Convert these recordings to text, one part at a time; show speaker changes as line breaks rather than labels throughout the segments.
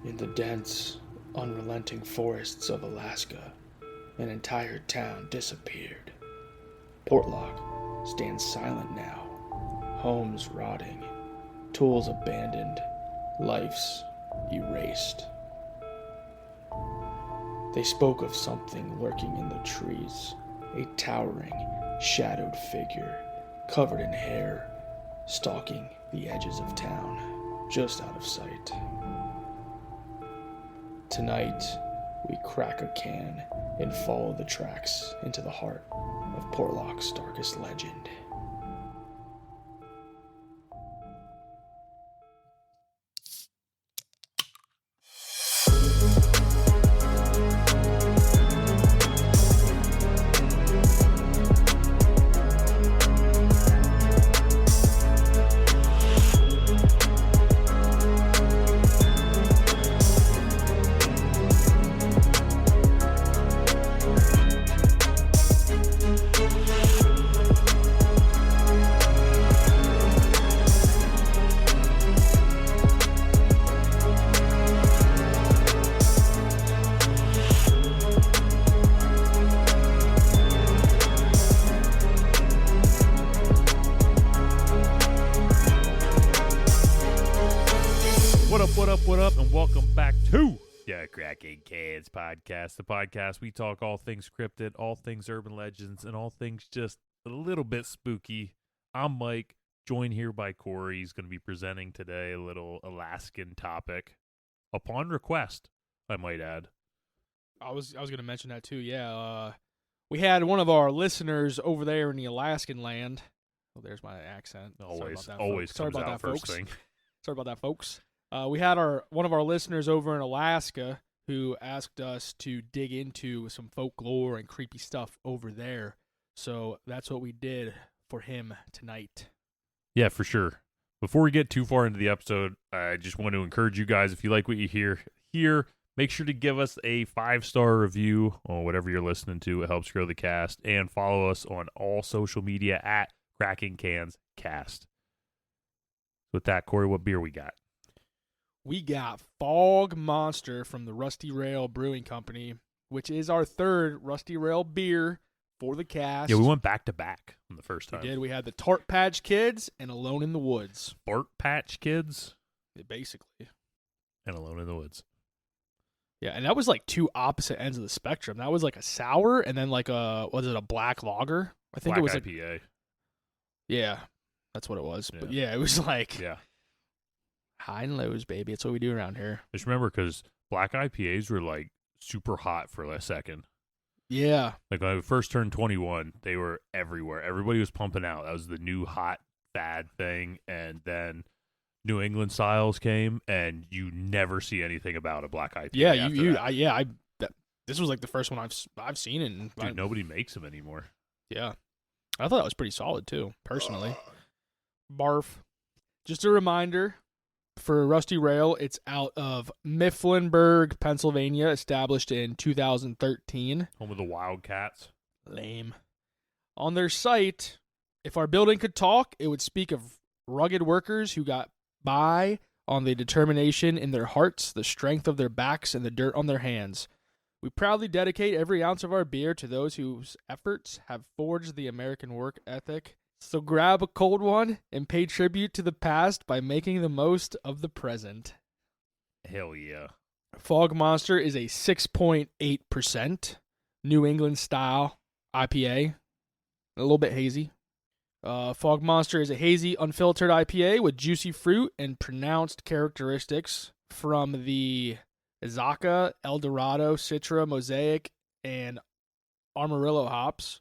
In the dense, unrelenting forests of Alaska, an entire town disappeared. Portlock stands silent now, homes rotting, tools abandoned, lives erased. They spoke of something lurking in the trees, a towering, shadowed figure, covered in hair, stalking the edges of town, just out of sight. Tonight, we crack a can and follow the tracks into the heart of Portlock's darkest legend.
What up, and welcome back to the Kraken Cans Podcast, the podcast we talk all things cryptid, all things urban legends, and all things just a little bit spooky. I'm Mike, joined here by Corey. He's going to be presenting today a little Alaskan topic, upon request, I might add.
I was going to mention that too, yeah. We had one of our listeners over there in the Alaskan land. Oh, there's my accent.
Always
Sorry
comes
about
out
that,
first
folks.
thing.
Sorry about that, folks. We had one of our listeners over in Alaska who asked us to dig into some folklore and creepy stuff over there. So that's what we did for him tonight.
Yeah, for sure. Before we get too far into the episode, I just want to encourage you guys, if you like what you hear here, make sure to give us a 5-star review on whatever you're listening to. It helps grow the cast. And follow us on all social media at Kraken Cans Cast. With that, Corey, what beer we got?
We got Fog Monster from the Rusty Rail Brewing Company, which is our third Rusty Rail beer for the cast.
Yeah, we went back to back on the first time.
We did. We had the Tart Patch Kids and Alone in the Woods.
Bart Patch Kids
Basically.
and Alone in the Woods.
Yeah, and that was like two opposite ends of the spectrum. That was like a sour and then like was it a black lager? I think
Black
it was
IPA.
like, yeah, that's what it was.
Yeah.
But yeah, it was like
Yeah.
high and lows, baby. That's what we do around here.
Just remember, because black IPAs were like super hot for a second.
Yeah.
Like when I first turned 21, they were everywhere. Everybody was pumping out. That was the new hot fad thing. And then New England styles came, and you never see anything about a black IPA.
Yeah, this was like the first one I've seen, and
Dude, nobody makes them anymore.
yeah, I thought that was pretty solid too, personally. Barf. Just a reminder for Rusty Rail, it's out of Mifflinburg, Pennsylvania, established in 2013.
Home of the Wildcats.
Lame. On their site, if our building could talk, it would speak of rugged workers who got by on the determination in their hearts, the strength of their backs, and the dirt on their hands. We proudly dedicate every ounce of our beer to those whose efforts have forged the American work ethic. So grab a cold one and pay tribute to the past by making the most of the present.
Hell yeah.
Fog Monster is a 6.8% New England style IPA. A little bit hazy. Fog Monster is a hazy, unfiltered IPA with juicy fruit and pronounced characteristics from the Izaka, El Dorado, Citra, Mosaic, and Amarillo hops.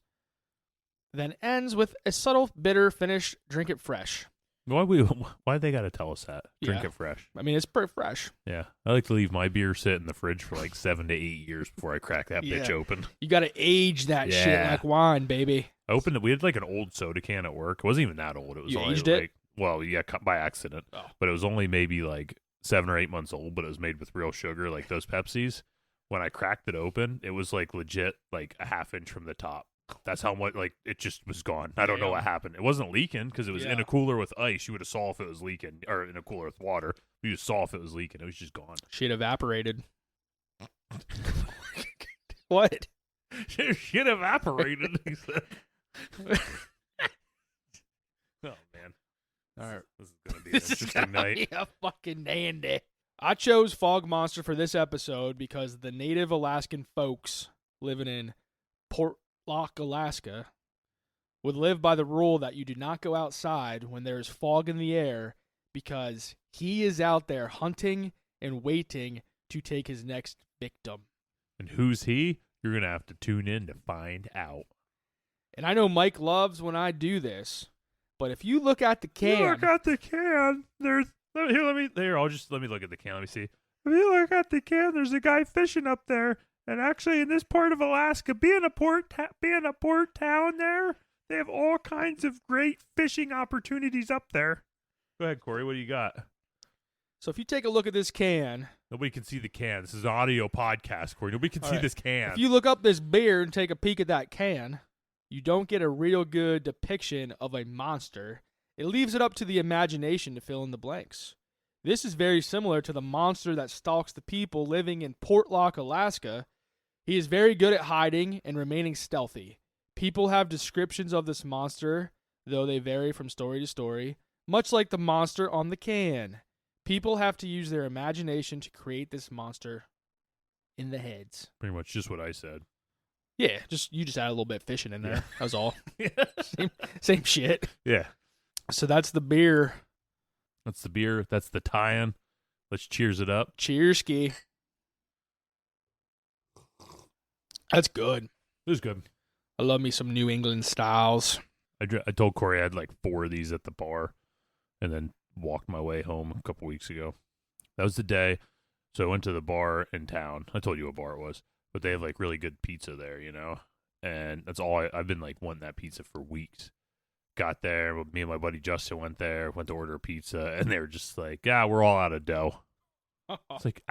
Then ends with a subtle bitter finish. Drink it fresh.
Why they got to tell us that? Drink
Yeah.
it fresh.
I mean, it's pretty fresh.
Yeah. I like to leave my beer sit in the fridge for like 7 to 8 years before I crack that bitch
Yeah.
open.
You got to age that shit
Yeah.
like wine, baby.
I opened it. We had like an old soda can at work. It wasn't even that old. It was
You
only
aged it?
like, well, yeah, cut by accident.
Oh.
But it was only maybe like 7 or 8 months old, but it was made with real sugar, like those Pepsis. When I cracked it open, it was like legit like a half inch from the top. That's how much, like, it just was gone. I don't know what happened. It wasn't leaking because it was in
Yeah.
a cooler with ice. You would have saw if it was leaking, or in a cooler with water. You just saw if it was leaking. It was just gone.
Shit evaporated. What?
Shit evaporated. He said. Oh, man.
All right.
This is going to be an interesting night.
A fucking dandy. I chose Fog Monster for this episode because the native Alaskan folks living in Portlock, Alaska, would live by the rule that you do not go outside when there is fog in the air because he is out there hunting and waiting to take his next victim.
And who's he? You're going to have to tune in to find out.
And I know Mike loves when I do this, but if you look at the can...
You look at the can. There's... Here, let me look at the can. Let me see. If you look at the can, there's a guy fishing up there. And actually, in this part of Alaska, being a port town there, they have all kinds of great fishing opportunities up there. Go ahead, Corey. What do you got?
So if you take a look at this can...
Nobody can see the can. This is an audio podcast, Corey. Nobody can see this can.
If you look up this beer and take a peek at that can, you don't get a real good depiction of a monster. It leaves it up to the imagination to fill in the blanks. This is very similar to the monster that stalks the people living in Portlock, Alaska. He is very good at hiding and remaining stealthy. People have descriptions of this monster, though they vary from story to story, much like the monster on the can. People have to use their imagination to create this monster in the heads.
Pretty much just what I said.
Yeah, you just add a little bit of fishing in there.
Yeah.
That was all. Same shit.
Yeah.
So that's the beer.
That's the beer. That's the tie-in. Let's cheers it up.
Cheers, ski. That's good.
It was good.
I love me some New England styles.
I told Corey I had like 4 of these at the bar and then walked my way home a couple weeks ago. That was the day. So I went to the bar in town. I told you what bar it was. But they have like really good pizza there, you know? And that's all I've been like wanting that pizza for weeks. Got there, me and my buddy Justin went there, went to order a pizza, and they were just like, yeah, we're all out of dough. It's like,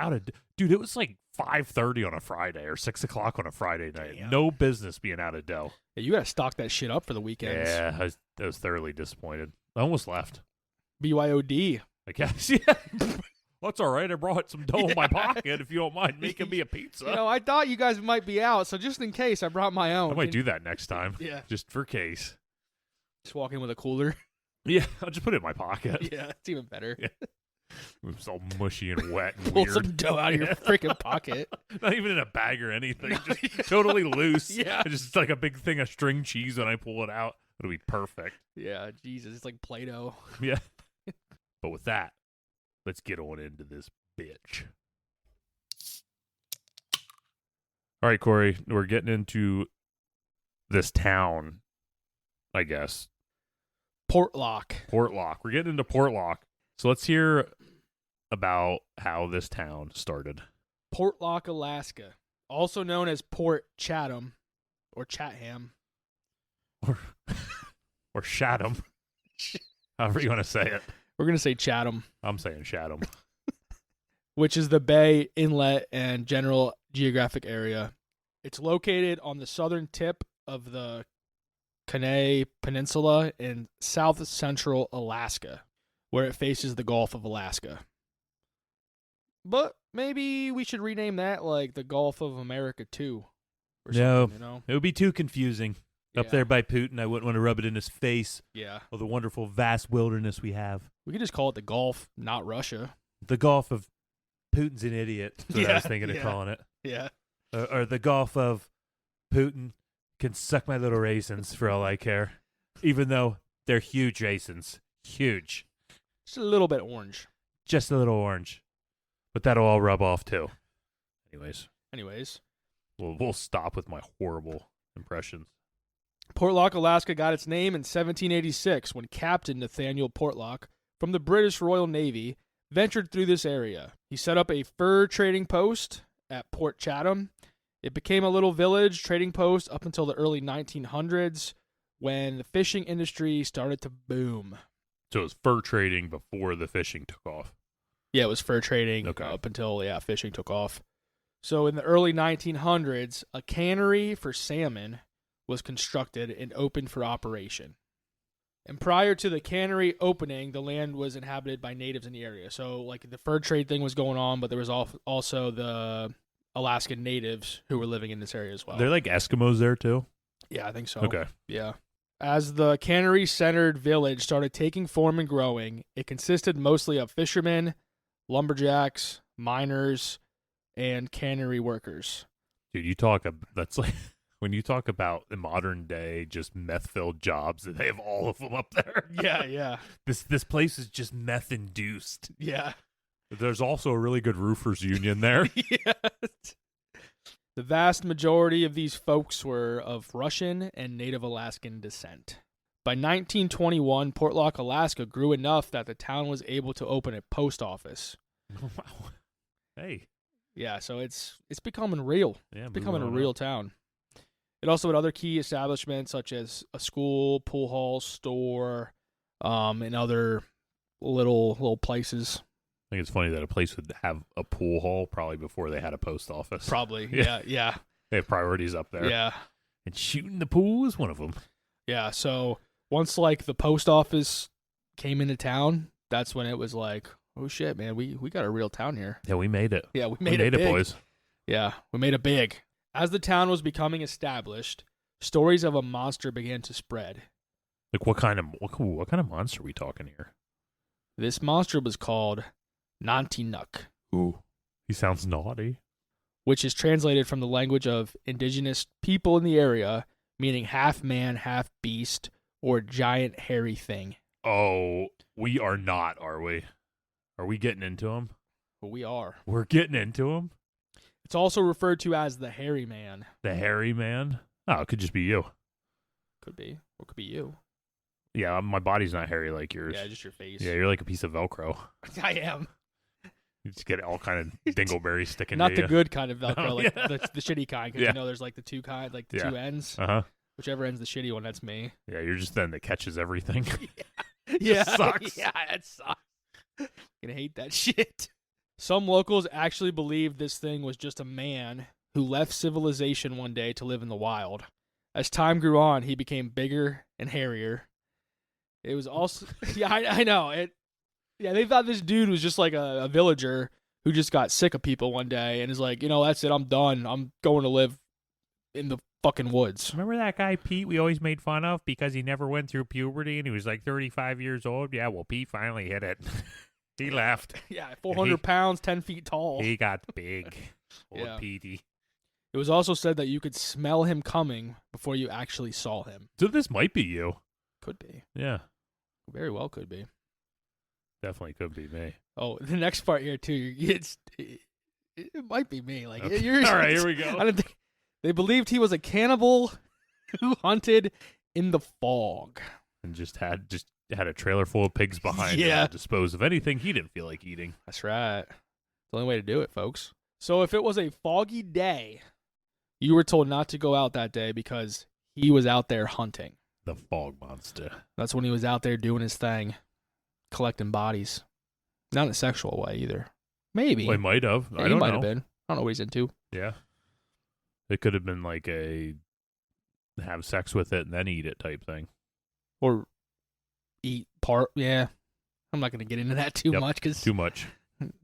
dude, it was like 5:30 on a Friday or 6 o'clock on a Friday night.
Damn.
No business being out of dough.
Yeah, you got to stock that shit up for the weekends.
Yeah, I was thoroughly disappointed. I almost left.
BYOD.
I guess, yeah. Well, that's all right. I brought some dough in my pocket if you don't mind making me a pizza.
You know, I thought you guys might be out, so just in case, I brought my own.
I might do that next time.
Yeah.
Just for case.
Just walk in with a cooler.
Yeah, I'll just put it in my pocket.
Yeah, it's even better.
Yeah. It's all mushy and wet and
Pull
weird.
some dough out of your freaking pocket.
Not even in a bag or anything. Just totally loose.
Yeah.
It's just like a big thing of string cheese when I pull it out. It'll be perfect.
Yeah, Jesus, it's like Play-Doh.
Yeah. But with that, let's get on into this bitch. All right, Corey, we're getting into this town, I guess.
Portlock.
Portlock. We're getting into Portlock. So let's hear about how this town started.
Portlock, Alaska. Also known as Port Chatham or Chatham.
Or Chatham. However you want to say it.
We're going to say Chatham,
I'm saying Chatham.
which is the bay, inlet, and general geographic area. It's located on the southern tip of the Kenai Peninsula in south-central Alaska, where it faces the Gulf of Alaska. But maybe we should rename that like the Gulf of America 2 or
No.
something, you know?
It would be too confusing. Up
Yeah.
there by Putin, I wouldn't want to rub it in his face.
Yeah.
Of the wonderful, vast wilderness we have.
We could just call it the Gulf, not Russia.
The Gulf of Putin's an idiot. That's what I
Yeah,
was thinking of
yeah.
calling it.
Yeah.
Or the Gulf of Putin can suck my little raisins for all I care. Even though they're huge raisins. Huge.
Just a little bit orange.
Just a little orange. But that'll all rub off too. Anyways, we'll stop with my horrible impressions.
Portlock, Alaska got its name in 1786 when Captain Nathaniel Portlock from the British Royal Navy ventured through this area. He set up a fur trading post at Port Chatham. It became a little village trading post up until the early 1900s when the fishing industry started to boom.
So it was fur trading before the fishing took off.
Yeah, it was fur trading
Okay.
up until fishing took off. So in the early 1900s, a cannery for salmon was constructed and opened for operation. And prior to the cannery opening, the land was inhabited by natives in the area. So, like, the fur trade thing was going on, but there was also the Alaskan natives who were living in this area as well.
They're like Eskimos there, too?
Yeah, I think so.
Okay.
Yeah. As the cannery-centered village started taking form and growing, it consisted mostly of fishermen, lumberjacks, miners, and cannery workers.
Dude, that's like... When you talk about the modern day, just meth-filled jobs, they have all of them up there.
Yeah.
This place is just meth-induced.
Yeah.
There's also a really good roofers union there.
Yeah. The vast majority of these folks were of Russian and Native Alaskan descent. By 1921, Portlock, Alaska grew enough that the town was able to open a post office.
Wow. Hey.
Yeah, so it's becoming real.
Yeah,
it's becoming a real town. It also had other key establishments such as a school, pool hall, store, and other little places.
I think it's funny that a place would have a pool hall probably before they had a post office.
Probably, yeah.
They have priorities up there.
Yeah.
And shooting the pool is one of them.
Yeah, so once, like, the post office came into town, that's when it was like, oh, shit, man, we got a real town here.
Yeah, we made it.
Yeah, we made it big.
Boys.
Yeah, we made it big. As the town was becoming established, stories of a monster began to spread.
Like what kind of monster are we talking here?
This monster was called Nantinuk.
Ooh, he sounds naughty.
Which is translated from the language of indigenous people in the area, meaning half man, half beast, or giant hairy thing.
Oh, we are not, are we? Are we getting into him?
Well, we are.
We're getting into him?
It's also referred to as the hairy man.
The hairy man? Oh, it could just be you.
Could be. Or could be you.
Yeah, my body's not hairy like yours.
Yeah, just your face.
Yeah, you're like a piece of Velcro.
I am.
You just get all kind of dingleberries sticking
Not
to
the
you.
good kind of Velcro,
No,
like
yeah.
the shitty kind. Because, you know, there's like the two kind, like the two ends.
Uh-huh.
Whichever end's the shitty one, that's me.
Yeah, you're just then that catches everything.
Yeah.
Sucks.
Yeah, that sucks. Gonna hate that shit. Some locals actually believed this thing was just a man who left civilization one day to live in the wild. As time grew on, he became bigger and hairier. It was also... Yeah, I know. They thought this dude was just like a villager who just got sick of people one day and is like, you know, that's it, I'm done. I'm going to live in the fucking woods.
Remember that guy Pete we always made fun of because he never went through puberty and he was like 35 years old? Yeah, well, Pete finally hit it. He left.
Yeah, 400 pounds, 10 feet tall.
He got big. Old
Yeah.
Petey.
It was also said that you could smell him coming before you actually saw him.
So this might be you.
Could be.
Yeah.
Very well could be.
Definitely could be me.
Oh, the next part here, too, it might be me. Like,
Okay.
you're,
All right, here we go.
I don't think, they believed he was a cannibal who hunted in the fog.
And just had a trailer full of pigs behind him
Yeah.
to dispose of anything he didn't feel like eating.
That's right. It's the only way to do it, folks. So if it was a foggy day, you were told not to go out that day because he was out there hunting.
The fog monster.
That's when he was out there doing his thing, collecting bodies. Not in a sexual way either. Maybe.
Well, he might have.
Yeah,
I
he
don't
might
know.
have been. I don't know what he's into.
Yeah. It could have been like a have sex with it and then eat it type thing.
Or eat part. Yeah. I'm not going to get into that too much because
Too much.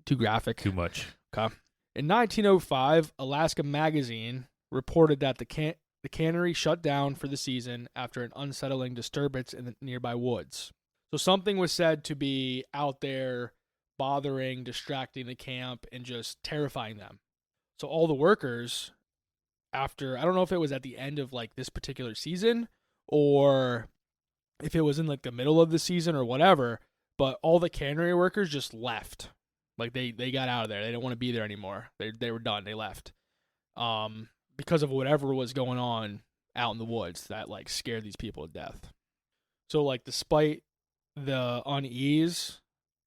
too graphic.
Too much.
Okay. In 1905, Alaska Magazine reported that the cannery shut down for the season after an unsettling disturbance in the nearby woods. So something was said to be out there bothering, distracting the camp, and just terrifying them. So all the workers, after, I don't know if it was at the end of like this particular season or if it was in like the middle of the season or whatever, but all the cannery workers just left. Like they got out of there. They didn't want to be there anymore. They were done. They left. Because of whatever was going on out in the woods that like scared these people to death. So like despite the unease,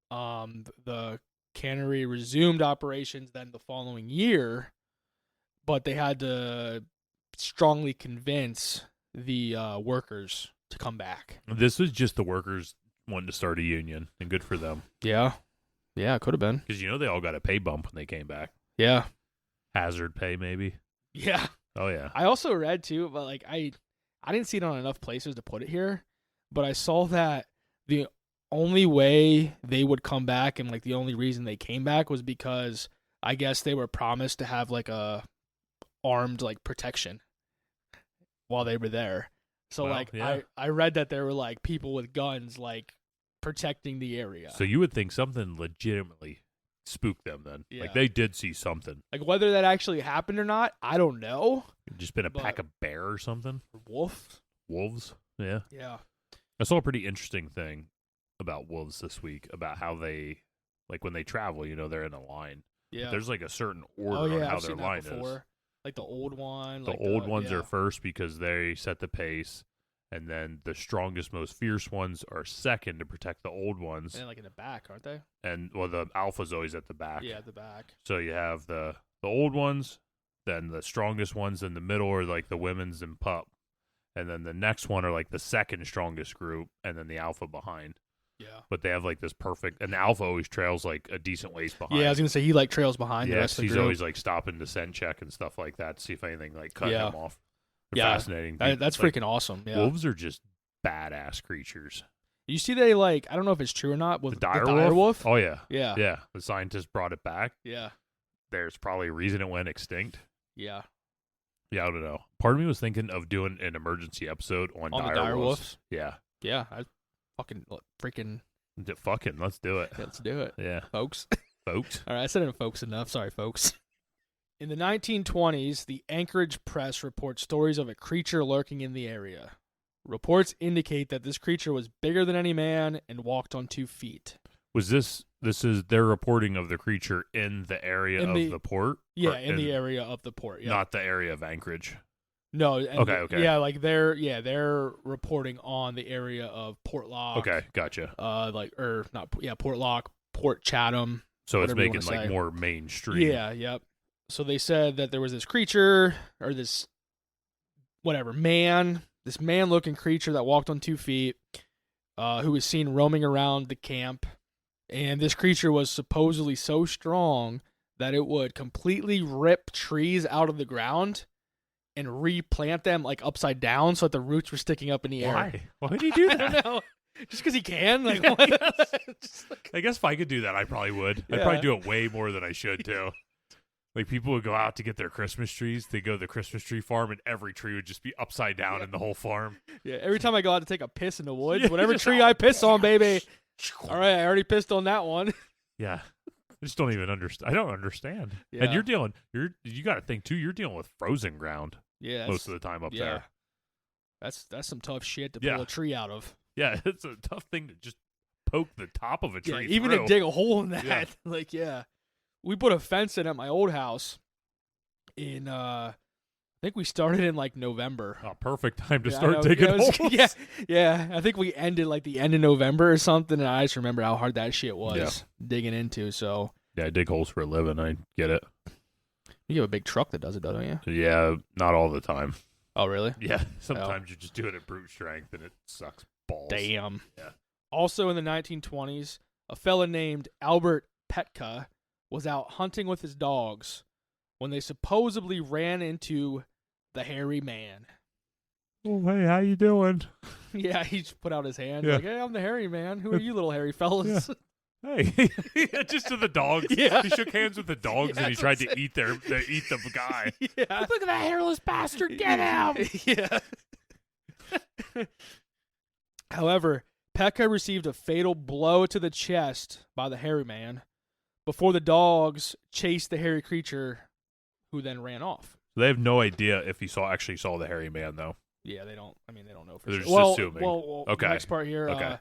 the cannery resumed operations then the following year, but they had to strongly convince the workers to come back.
This was just the workers wanting to start a union, and good for them.
Yeah. Yeah, it could have been.
Because, they all got a pay bump when they came back.
Yeah.
Hazard pay, maybe.
Yeah.
Oh, yeah.
I also read, too, but, like, I didn't see it on enough places to put it here, but I saw that the only way they would come back and like the only reason they came back was because I guess they were promised to have like a armed like protection while they were there. So
Well,
like
yeah.
I read that there were like people with guns like protecting the area.
So you would think something legitimately spooked them then.
Yeah.
Like they did see something.
Like whether that actually happened or not, I don't know.
It'd just been a
But-
pack of bear or something.
Wolf.
Wolves. Yeah.
Yeah.
I saw a pretty interesting thing about wolves this week about how they, like when they travel, they're in a line.
Yeah.
There's like a certain order
Oh yeah,
on how
I've
their
seen that
line
before.
is.
Like the old one.
The
like
old ones
yeah.
are first because they set the pace, and then the strongest, most fierce ones are second to protect the old ones.
And like in the back, aren't they?
And well, the alpha's always at the back.
Yeah, at the back.
So you have the old ones, then the strongest ones in the middle are like the women's and pup, and then the next one are like the second strongest group, and then the alpha behind.
Yeah.
But they have like this perfect, and the alpha always trails like a decent ways behind.
Yeah, I was gonna say he like trails behind the
Yes,
rest of the
he's
group.
always like stopping to scent check and stuff like that to see if anything like cut
Yeah.
him off. They're
Yeah,
fascinating.
That's
Like,
freaking awesome. Yeah.
Wolves are just badass creatures.
You see, they like I don't know if it's true or not. With
The dire
wolf.
wolf? Oh yeah,
Yeah.
yeah. The scientists brought it back.
Yeah.
There's probably a reason it went extinct.
Yeah.
Yeah, I don't know. Part of me was thinking of doing an emergency episode on
On the
dire
dire
wolves.
wolves.
Yeah.
Yeah. I fucking freaking
Fucking, let's do it.
let's do it,
Yeah,
folks.
folks.
All right, I said it folks enough. Sorry, folks. In the 1920s, the Anchorage Press reports stories of a creature lurking in the area. Reports indicate that this creature was bigger than any man and walked on 2 feet.
Was this is their reporting of the creature in the area
In
of
the-
the port?
Yeah,
Or
in the area of the port. Yeah.
Not the area of Anchorage.
No. And
Okay.
Yeah, like they're reporting on the area of Portlock.
Okay, gotcha.
Portlock, Port Chatham.
So it's
whatever you
making
wanna
like
say.
more mainstream.
Yeah, yep. So they said that there was this creature or this this man-looking creature that walked on 2 feet, who was seen roaming around the camp, and this creature was supposedly so strong that it would completely rip trees out of the ground and replant them like upside down so that the roots were sticking up in the air.
Why? Why would he do
I
that?
don't know. Just because he can? Like,
Yeah.
why? Just like-
I guess if I could do that, I probably would. I'd
Yeah.
probably do it way more than I should too. Like people would go out to get their Christmas trees. They go to the Christmas tree farm, and every tree would just be upside down in the whole farm.
Yeah, every time I go out to take a piss in the woods,
Yeah,
whatever
just-
tree I piss on, baby. All right, I already pissed on that one.
Yeah, I just don't even understand. I don't understand.
Yeah.
And you got to think too. You're dealing with frozen ground
Yeah,
most of the time up
yeah.
there.
That's some tough shit to
Yeah.
pull a tree out of.
Yeah, it's a tough thing to just poke the top of a
Yeah,
tree.
even
through.
to dig a hole in that.
Yeah.
Like, yeah, we put a fence in at my old house. I think we started in like November.
Oh, perfect time to
Yeah, I
start
know.
digging
Yeah, it was-
holes.
yeah. I think we ended like the end of November or something, and I just remember how hard that shit was digging into. So
Yeah, I dig holes for a living. I get it.
you have a big truck that does it, don't you?
Yeah, not all the time.
Oh, really?
Yeah, sometimes you just do it at brute strength and it sucks balls.
Damn.
Yeah.
Also in the 1920s, a fella named Albert Petka was out hunting with his dogs when they supposedly ran into the hairy man.
Oh, hey, how you doing?
Yeah, he just put out his hand
Yeah.
like, "Hey, I'm the hairy man. Who are you, little hairy fellas?"
Hey, just to the dogs.
Yeah.
He shook hands with the dogs
Yeah,
and he
that's
tried
what
to eat the guy.
Yeah.
Look at that hairless bastard! Get him!
Yeah. However, Pekka received a fatal blow to the chest by the hairy man before the dogs chased the hairy creature, who then ran off.
They have no idea if he actually saw the hairy man though.
Yeah, they don't know for
They're
sure.
just
Well,
assuming.
well,
Okay.
Next part here.
Okay.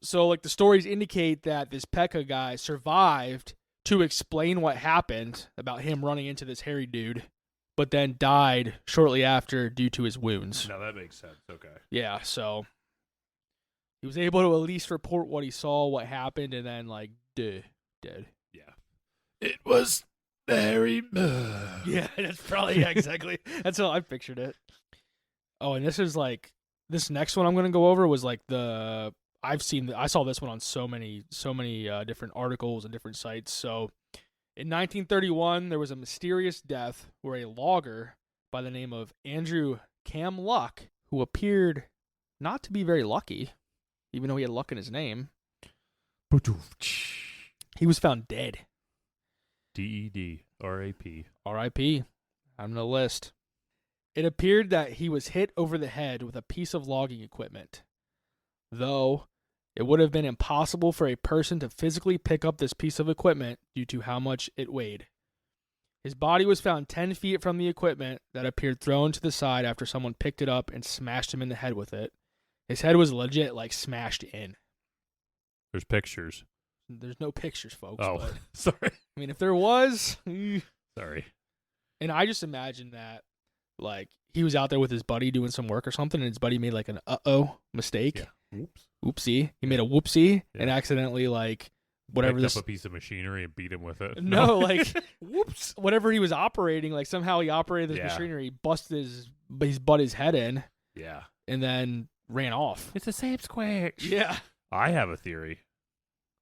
So, like, the stories indicate that this Pekka guy survived to explain what happened about him running into this hairy dude, but then died shortly after due to his wounds.
No, that makes sense. Okay.
Yeah, so he was able to at least report what he saw, what happened, and then, like, dead.
Yeah. It was the hairy man.
Yeah, that's probably exactly. That's how I pictured it. Oh, and this next one I'm going to go over was like I saw this one on so many different articles and different sites. So in 1931, there was a mysterious death where a logger by the name of Andrew Cam Luck, who appeared not to be very lucky, even though he had luck in his name. He was found dead.
D-E-D-R-A-P.
R.I.P. On the list. It appeared that he was hit over the head with a piece of logging equipment, though it would have been impossible for a person to physically pick up this piece of equipment due to how much it weighed. His body was found 10 feet from the equipment that appeared thrown to the side after someone picked it up and smashed him in the head with it. His head was legit, like, smashed in.
There's pictures.
There's no pictures, folks.
Oh,
but,
sorry.
I mean, if there was...
Sorry.
And I just imagine that, like, he was out there with his buddy doing some work or something, and his buddy made, like, an mistake.
Yeah. Oops.
Oopsie. He made a whoopsie and accidentally, like, whatever
Picked
this...
up a piece of machinery and beat him with it.
No, like, whoops. Whatever he was operating, like, somehow he operated this machinery, busted his buddy's head in.
Yeah.
And then ran off.
It's a Squatch.
Yeah.
I have a theory.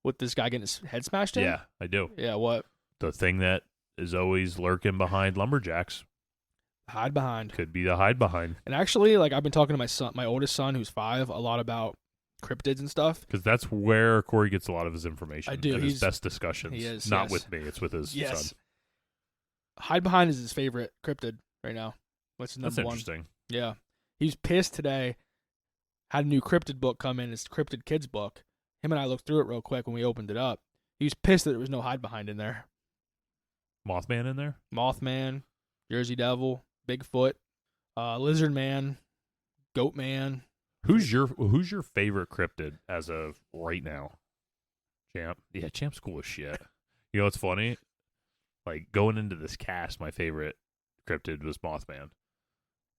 With this guy getting his head smashed in?
Yeah, I do.
Yeah, what?
The thing that is always lurking behind lumberjacks.
Hide behind.
Could be the hide behind.
And actually, like, I've been talking to my oldest son, who's 5, a lot about cryptids and stuff.
Because that's where Corey gets a lot of his information.
I do.
And his best discussions.
He is,
Not
yes.
with me. It's with his son.
Hide behind is his favorite cryptid right now. What's his number
That's
one?
interesting.
Yeah. He was pissed today. Had a new cryptid book come in. It's Cryptid Kids book. Him and I looked through it real quick when we opened it up. He was pissed that there was no hide behind in there.
Mothman in there?
Mothman, Jersey Devil, Bigfoot, Lizard Man, Goat Man.
Who's your favorite cryptid as of right now? Champ? Yeah, Champ's cool as shit. You know what's funny? Like, going into this cast, my favorite cryptid was Mothman.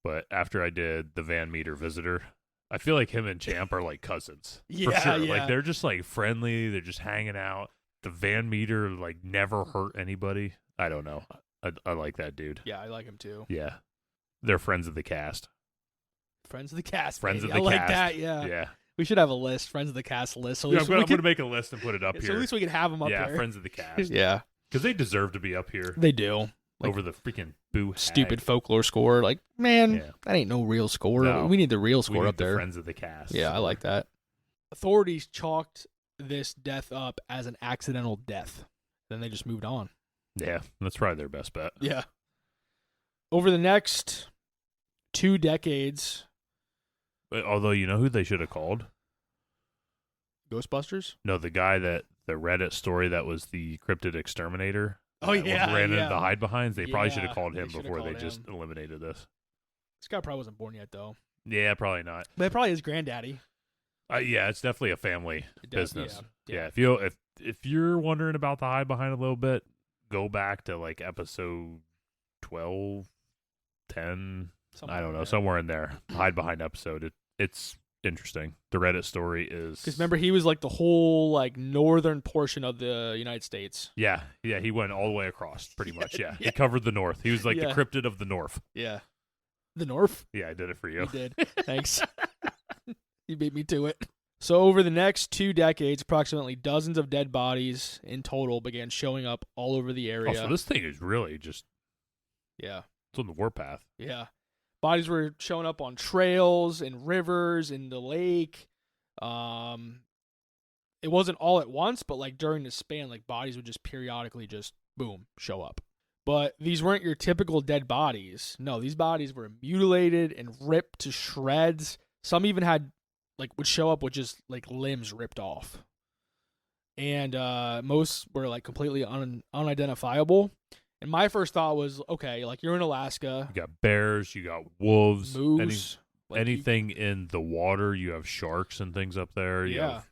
But after I did the Van Meter Visitor, I feel like him and Champ are like cousins.
Yeah,
for sure.
yeah.
Like, they're just like friendly. They're just hanging out. The Van Meter like never hurt anybody. I don't know. I like that dude.
Yeah, I like him too.
Yeah. They're friends of the cast.
Friends of the cast.
Friends
baby.
of the
I
cast.
like that, yeah.
Yeah.
We should have a list, Friends of the Cast list. So at
Yeah,
least
I'm
we
going
can
to make a list and put it up here.
So at least we can have them up
yeah,
here.
Friends of the Cast.
Yeah.
Because they deserve to be up here
They do. Like,
over the freaking boo
stupid
hag.
folklore score. Like, man,
Yeah.
that ain't no real score.
No.
We need the real
We
score
need
up
the
there.
Friends of the Cast.
Yeah, I like that. Authorities chalked this death up as an accidental death. Then they just moved on.
Yeah, that's probably their best bet.
Yeah. Over the next 2 decades,
Although, you know who they should have called?
Ghostbusters?
No, the guy that the Reddit story that was the cryptid exterminator.
Oh,
that
yeah,
ran into
yeah.
the hide behinds. They probably
Yeah,
should have called
they
him
shoulda
before they
called
just
him.
eliminated this.
This guy probably wasn't born yet, though.
Yeah, probably not.
But probably his granddaddy.
Yeah, it's definitely a family business.
Yeah.
If you're wondering about the hide behind a little bit, go back to like episode 12, 10.
Somewhere
I don't know,
there.
somewhere in there. Hide behind episode. It's interesting. The Reddit story is
Because remember, he was like the whole like northern portion of the United States.
Yeah, he went all the way across, pretty much. Yeah,
Yeah.
he covered the North. He was like
Yeah.
the cryptid of the North.
Yeah. The North?
Yeah, I did it for you.
You did. Thanks. You beat me to it. So over the next 2 decades, approximately dozens of dead bodies in total began showing up all over the area.
Oh, so this thing is really just
Yeah.
it's on the warpath.
Yeah. Bodies were showing up on trails and rivers in the lake. It wasn't all at once, but like during the span, like bodies would just periodically just boom, show up. But these weren't your typical dead bodies. No, these bodies were mutilated and ripped to shreds. Some even had like would show up with just like limbs ripped off. And most were like completely unidentifiable. And my first thought was, okay, like you're in Alaska.
You got bears, you got wolves,
Moose.
anything in the water. You have sharks and things up there. You
Yeah.
have-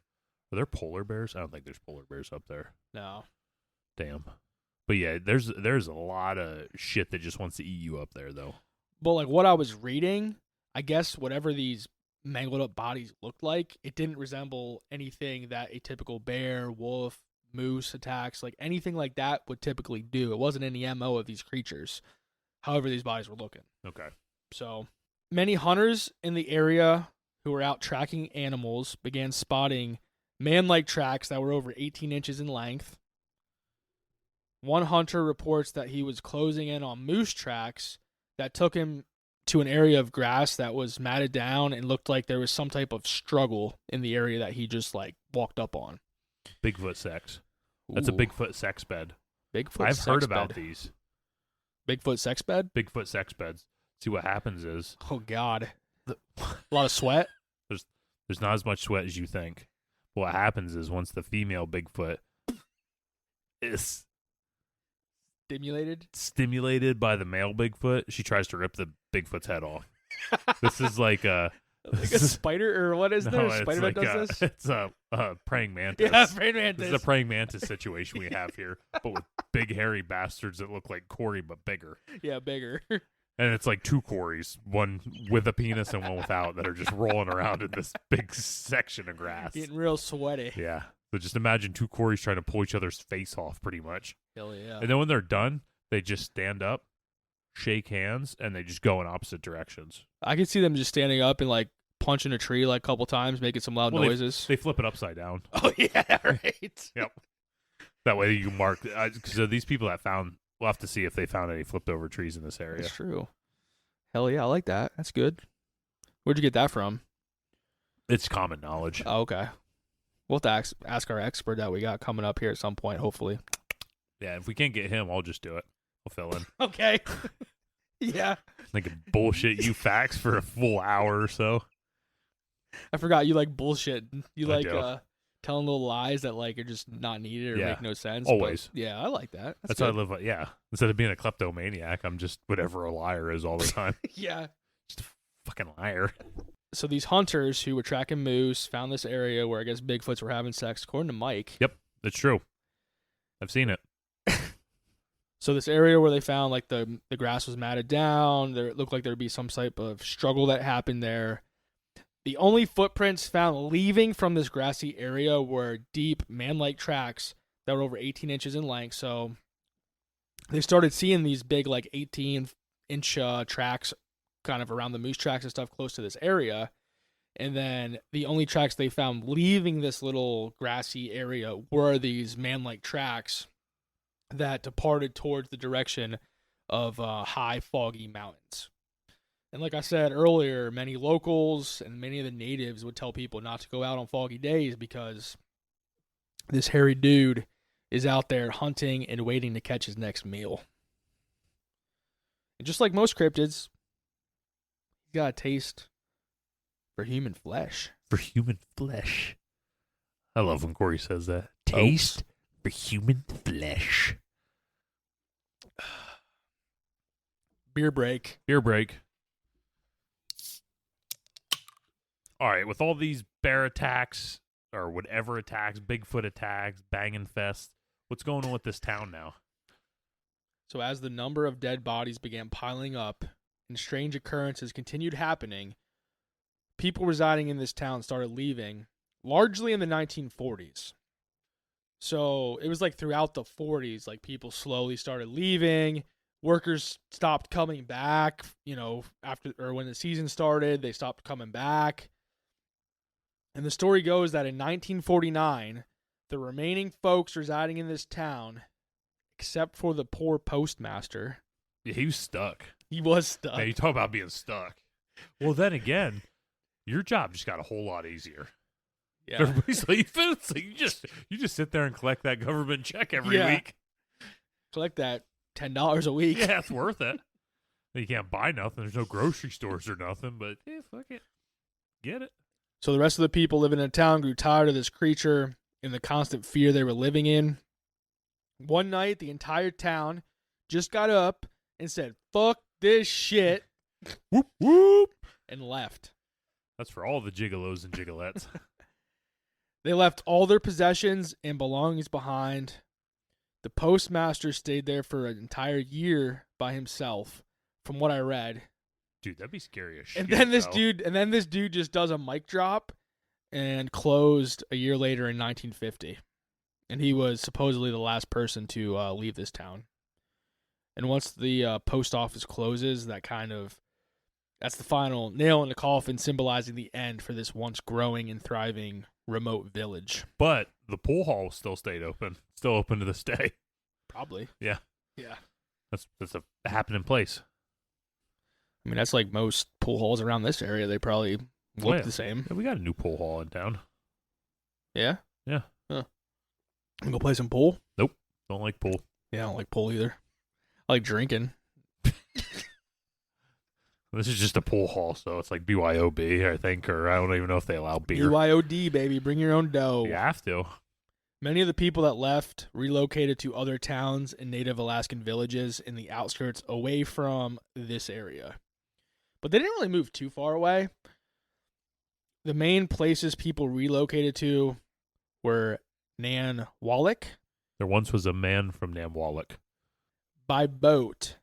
are there polar bears? I don't think there's polar bears up there.
No.
Damn. But yeah, there's a lot of shit that just wants to eat you up there, though.
But like what I was reading, I guess whatever these mangled up bodies looked like, it didn't resemble anything that a typical bear, wolf, moose attacks, like anything like that would typically do. It wasn't in the MO of these creatures. However, these bodies were looking.
Okay.
So many hunters in the area who were out tracking animals began spotting man-like tracks that were over 18 inches in length. One hunter reports that he was closing in on moose tracks that took him to an area of grass that was matted down and looked like there was some type of struggle in the area that he just like walked up on.
Bigfoot sex. That's a
Ooh.
Bigfoot sex bed.
Bigfoot
I've
sex
heard about
bed.
these.
Bigfoot sex bed?
Bigfoot sex beds. See, what happens is
Oh, God. A lot of sweat?
there's not as much sweat as you think. What happens is once the female Bigfoot is
Stimulated?
by the male Bigfoot, she tries to rip the Bigfoot's head off. This is like a
Like a spider? Or what is there?
it's
Spider-Man
like
does this?
It's a praying mantis.
Yeah, praying mantis.
This is a praying mantis situation we have here, but with big hairy bastards that look like Corey but bigger.
Yeah, bigger.
And it's like two Corys, one with a penis and one without, that are just rolling around in this big section of grass.
Getting real sweaty.
Yeah. So just imagine two Corys trying to pull each other's face off, pretty much.
Hell yeah.
And then when they're done, they just stand up, shake hands, and they just go in opposite directions.
I could see them just standing up and like punching a tree like a couple times, making some loud noises.
They flip it upside down.
Oh, yeah, right.
Yep. That way you mark. So these people that found, we'll have to see if they found any flipped over trees in this area.
That's true. Hell yeah, I like that. That's good. Where'd you get that from?
It's common knowledge.
Oh, okay. We'll have to ask our expert that we got coming up here at some point, hopefully.
Yeah, if we can't get him, I'll just do it. I'll fill in.
Okay. Yeah.
Like bullshit you facts for a full hour or so.
I forgot you like bullshit. You
I
like
do.
telling little lies that like are just not needed or
Yeah.
make no sense.
Always.
But, yeah, I like that.
That's how I live. Yeah. Instead of being a kleptomaniac, I'm just whatever a liar is all the time.
Yeah.
Just a fucking liar.
So these hunters who were tracking moose found this area where I guess Bigfoots were having sex, according to Mike.
Yep, that's true. I've seen it.
So this area where they found like the grass was matted down, there it looked like there'd be some type of struggle that happened there. The only footprints found leaving from this grassy area were deep man-like tracks that were over 18 inches in length. So they started seeing these big like 18-inch tracks kind of around the moose tracks and stuff close to this area. And then the only tracks they found leaving this little grassy area were these man-like tracks that departed towards the direction of high, foggy mountains. And like I said earlier, many locals and many of the natives would tell people not to go out on foggy days because this hairy dude is out there hunting and waiting to catch his next meal. And just like most cryptids, he's got a taste for human flesh.
For human flesh. I love when Corey says that. Taste for human flesh.
Beer break.
Beer break. All right, with all these bear attacks or whatever attacks, Bigfoot attacks, banging fest, what's going on with this town now?
So as the number of dead bodies began piling up and strange occurrences continued happening, people residing in this town started leaving, largely in the 1940s. So it was like throughout the 40s, like people slowly started leaving. Workers stopped coming back, after or when the season started, they stopped coming back. And the story goes that in 1949, the remaining folks residing in this town, except for the poor postmaster.
Yeah, he was stuck.
He was stuck.
Man, you talk about being stuck. Well, then again, your job just got a whole lot easier.
Yeah.
Everybody's like, you just sit there and collect that government check every
Yeah.
week.
Collect that $10 a week.
Yeah, it's worth it. You can't buy nothing. There's no grocery stores or nothing, but yeah, fuck it. Get it.
So the rest of the people living in the town grew tired of this creature and the constant fear they were living in. One night, the entire town just got up and said, "Fuck this shit,"
Whoop, whoop.
and left.
That's for all the gigolos and gigolettes.
They left all their possessions and belongings behind. The postmaster stayed there for an entire year by himself, from what I read.
Dude, that'd be scary as shit.
And then this
though.
dude just does a mic drop and closed a year later in 1950. And he was supposedly the last person to leave this town. And once the post office closes, that's the final nail in the coffin, symbolizing the end for this once growing and thriving remote village.
But the pool hall still stayed open. Still open to this day.
Probably.
Yeah.
Yeah.
That's a happening place.
I mean, that's like most pool halls around this area. They probably look the same.
Yeah, we got a new pool hall in town.
Yeah?
Yeah.
Huh. You go play some pool?
Nope. Don't like pool.
Yeah, I don't like pool either. I like drinking.
This is just a pool hall, so it's like BYOB, I think, or I don't even know if they allow beer.
BYOD, baby. Bring your own dough.
You have to.
Many of the people that left relocated to other towns and native Alaskan villages in the outskirts away from this area. But they didn't really move too far away. The main places people relocated to were Nanwalek.
There once was a man from Namwalek.
By boat.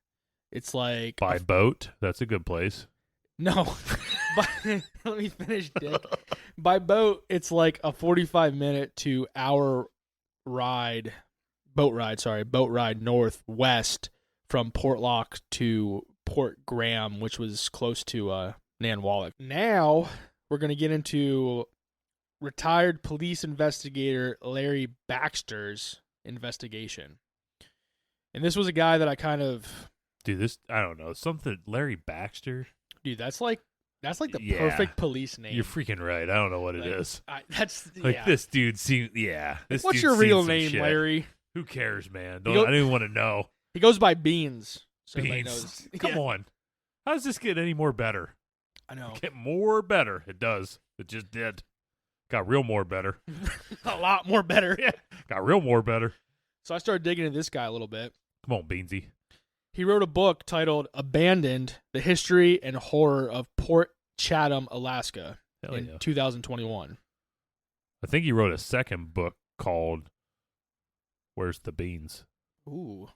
It's like...
By boat? That's a good place.
No. Let me finish, Dick. By boat, it's like a 45-minute to hour boat ride northwest from Portlock to Port Graham, which was close to Nanwalek. Now, we're going to get into retired police investigator Larry Baxter's investigation. And this was a guy that I kind of...
Dude, I don't know. Something, Larry Baxter?
Dude, that's like the
Yeah.
perfect police name.
You're freaking right. I don't know what it is.
This
dude seems, this
What's
dude's
your
seen
real
some
name,
shit.
Larry?
Who cares, man?
You
I
go-
don't even want to know.
He goes by Beans. So everybody
Beans.
knows.
Come
Yeah,
on. How does this get any more better?
I know.
Get more better. It does. It just did. Got real more better.
A lot more better.
Yeah. Got real more better.
So I started digging into this guy a little bit.
Come on, Beansy.
He wrote a book titled Abandoned, The History and Horror of Port Chatham, Alaska
Hell
in
yeah.
2021.
I think he wrote a second book called Where's the Beans?
Ooh.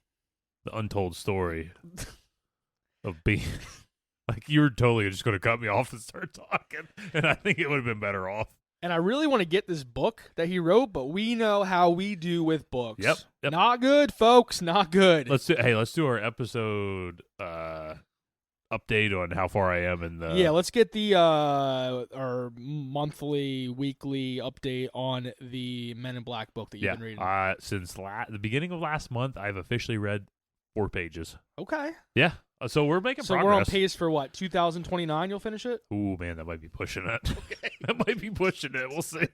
The Untold Story of Beans. Like, you were totally just going to cut me off and start talking, and I think it would have been better off.
And I really want to get this book that he wrote, but we know how we do with books.
Yep.
Not good, folks. Not good.
Let's do our episode update on how far I am in the...
Yeah, let's get the our monthly, weekly update on the Men in Black book that you've been reading.
Since the beginning of last month, I've officially read 4 pages.
Okay.
Yeah. So we're making
So
progress.
we're on pace for what, 2029 you'll finish it?
Ooh, man, that might be pushing it. That might be pushing it. We'll see.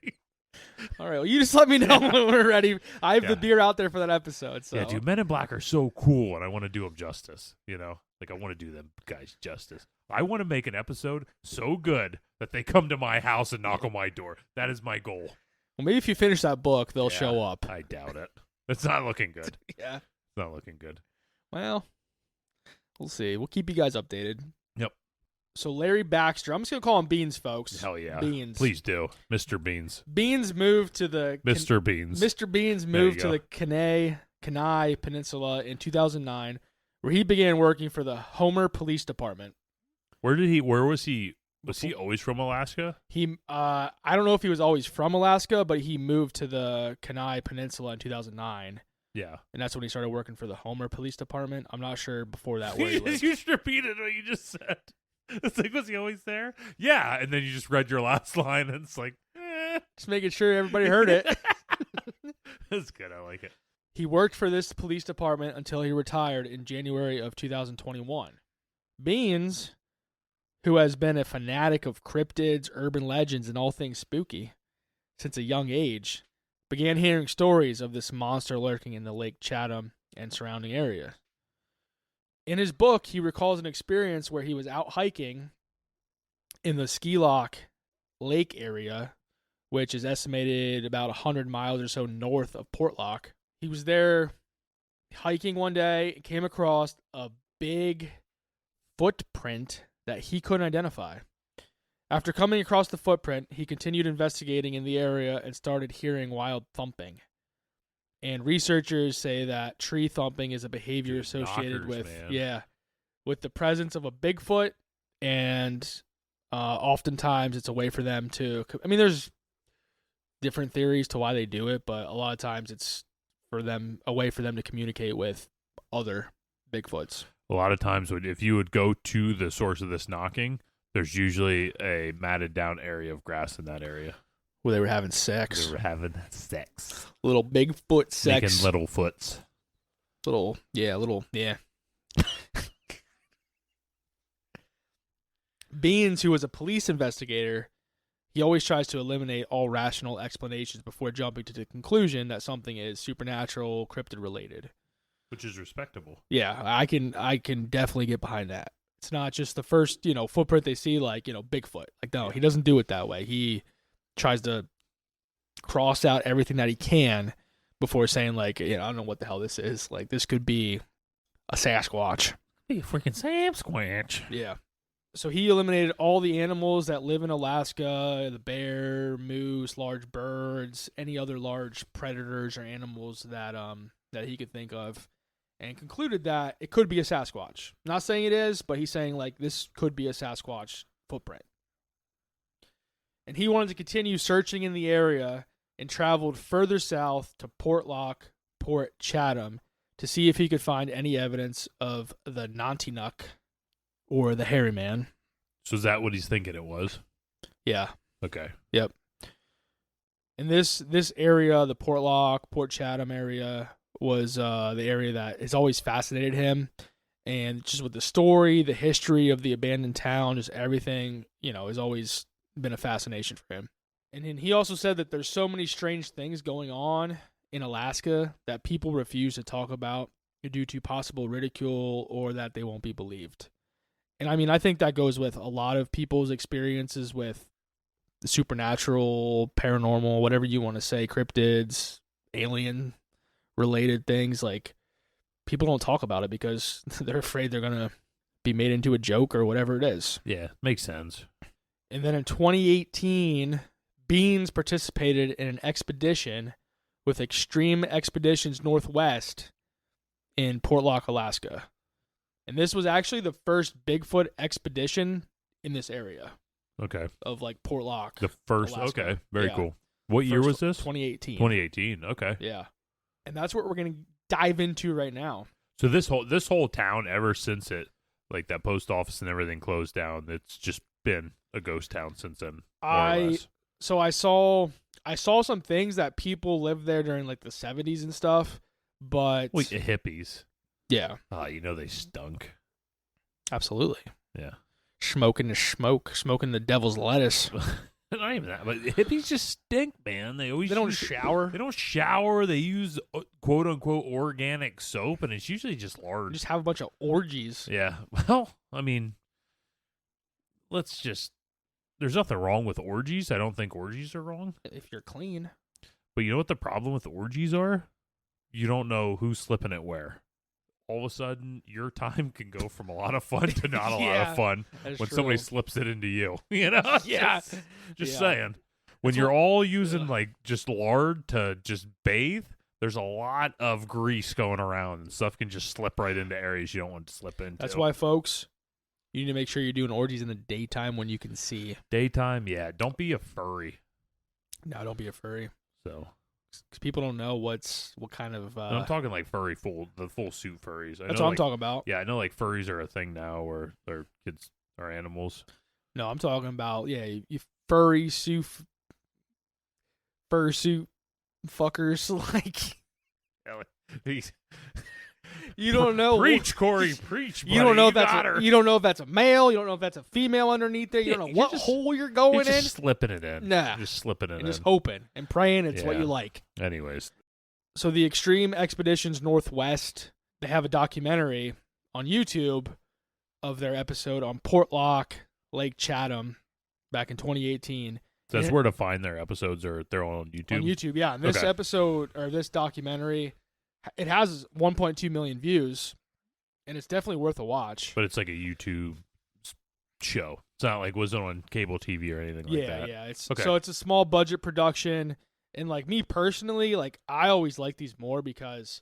All right, well, you just let me know when we're ready. I have the beer out there for that episode. So.
Yeah, dude, Men in Black are so cool, and I want to do them justice, you know? Like, I want to do them guys justice. I want to make an episode so good that they come to my house and knock on my door. That is my goal.
Well, maybe if you finish that book, they'll show up.
I doubt it. It's not looking good.
Yeah.
It's not looking good.
Well, we'll see. We'll keep you guys updated.
Yep.
So Larry Baxter, I'm just going to call him Beans, folks.
Hell yeah.
Beans.
Please do. Mr. Beans.
Beans moved to the...
Mr. Beans.
Mr. Beans
There you
moved to
go.
the Kenai Peninsula in 2009, where he began working for the Homer Police Department.
Where was he? Was he always from Alaska?
I don't know if he was always from Alaska, but he moved to the Kenai Peninsula in 2009.
Yeah.
And that's when he started working for the Homer Police Department. I'm not sure before that where he
You
lived.
just repeated what you just said. It's like, was he always there? Yeah. And then you just read your last line, and it's like,
Just making sure everybody heard it.
That's good. I like it.
He worked for this police department until he retired in January of 2021. Beans, who has been a fanatic of cryptids, urban legends, and all things spooky since a young age, began hearing stories of this monster lurking in the Lake Chatham and surrounding area. In his book, he recalls an experience where he was out hiking in the Ski Lock Lake area, which is estimated about 100 miles or so north of Portlock. He was there hiking one day and came across a big footprint that he couldn't identify. After coming across the footprint, he continued investigating in the area and started hearing wild thumping. And researchers say that tree thumping is a behavior associated
knockers,
with
man.
with the presence of a Bigfoot, and oftentimes it's a way for them to. I mean, there's different theories to why they do it, but a lot of times it's a way for them to communicate with other Bigfoots.
A lot of times, if you would go to the source of this knocking, there's usually a matted down area of grass in that area.
Where they were having sex.
They were having sex.
Little Bigfoot sex.
Making little foots.
Little, yeah. Beans, who was a police investigator, he always tries to eliminate all rational explanations before jumping to the conclusion that something is supernatural, cryptid related.
Which is respectable.
Yeah, I can definitely get behind that. It's not just the first, footprint they see, like, Bigfoot. Like, no, he doesn't do it that way. He tries to cross out everything that he can before saying, like, I don't know what the hell this is. Like, this could be a Sasquatch.
Hey, freaking Sasquatch.
Yeah. So he eliminated all the animals that live in Alaska, the bear, moose, large birds, any other large predators or animals that he could think of, and concluded that it could be a Sasquatch. Not saying it is, but he's saying, like, this could be a Sasquatch footprint. And he wanted to continue searching in the area and traveled further south to Portlock, Port Chatham, to see if he could find any evidence of the Nantinuck, or the hairy man.
So is that what he's thinking it was?
Yeah.
Okay.
Yep. And this area, the Portlock, Port Chatham area, was the area that has always fascinated him. And just with the story, the history of the abandoned town, just everything, has always been a fascination for him. And then he also said that there's so many strange things going on in Alaska that people refuse to talk about due to possible ridicule or that they won't be believed. And I mean, I think that goes with a lot of people's experiences with the supernatural, paranormal, whatever you want to say, cryptids, alien-related things. Like, people don't talk about it because they're afraid they're going to be made into a joke or whatever it is.
Yeah, makes sense.
And then in 2018, Beans participated in an expedition with Extreme Expeditions Northwest in Portlock, Alaska. And this was actually the first Bigfoot expedition in this area.
Okay.
Of, like, Portlock.
The first,
Alaska.
okay, very
Yeah.
cool. What year was this?
2018.
2018, okay.
Yeah. And that's what we're going to dive into right now.
So this whole town, ever since it, like, that post office and everything closed down, it's just been a ghost town since then, more or less.
So I saw some things that people lived there during, like, the 70s and stuff, but...
Wait, the hippies.
Yeah.
They stunk.
Absolutely.
Yeah.
Smoking the devil's lettuce.
Not even that, but hippies just stink, man. They
don't shower.
They don't shower. They use quote unquote organic soap, and it's usually just lard.
Just have a bunch of orgies.
Yeah. Well, I mean, there's nothing wrong with orgies. I don't think orgies are wrong.
If you're clean.
But you know what the problem with orgies are? You don't know who's slipping it where. All of a sudden, your time can go from a lot of fun to not a lot of fun when somebody slips it into you.
Yeah.
Just saying. When you're all using like just lard to just bathe, there's a lot of grease going around and stuff can just slip right into areas you don't want to slip into.
That's why, folks, you need to make sure you're doing orgies in the daytime when you can see.
Daytime, yeah. Don't be a furry.
No, don't be a furry.
So.
Because people don't know what kind of...
I'm talking like the full suit furries.
That's what I'm talking about.
Yeah, I know like furries are a thing now where their kids are animals.
No, I'm talking about, you furry suit... Fursuit fuckers, like... You don't know.
Preach, Corey, preach. Buddy.
You don't know if that's a male. You don't know if that's a female underneath there. You don't know what hole you're going in.
Just slipping it in.
Nah,
just slipping it in.
Just hoping and praying it's what you like.
Anyways,
so the Extreme Expeditions Northwest, they have a documentary on YouTube of their episode on Portlock, Lake Chatham, back in 2018.
So that's where to find their episodes, or they're on YouTube.
On YouTube, yeah. And this episode or this documentary, it has 1.2 million views, and it's definitely worth a watch.
But it's like a YouTube show. It's not like was it on cable TV or anything like that.
Yeah. So it's a small budget production, and like me personally, like I always like these more because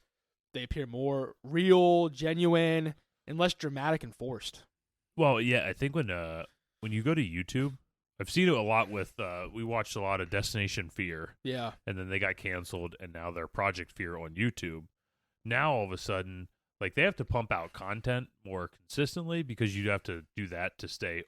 they appear more real, genuine, and less dramatic and forced.
Well, yeah, I think when you go to YouTube, I've seen it a lot with, we watched a lot of Destination Fear.
Yeah.
And then they got canceled, and now they're Project Fear on YouTube. Now, all of a sudden, like, they have to pump out content more consistently because you have to do that to stay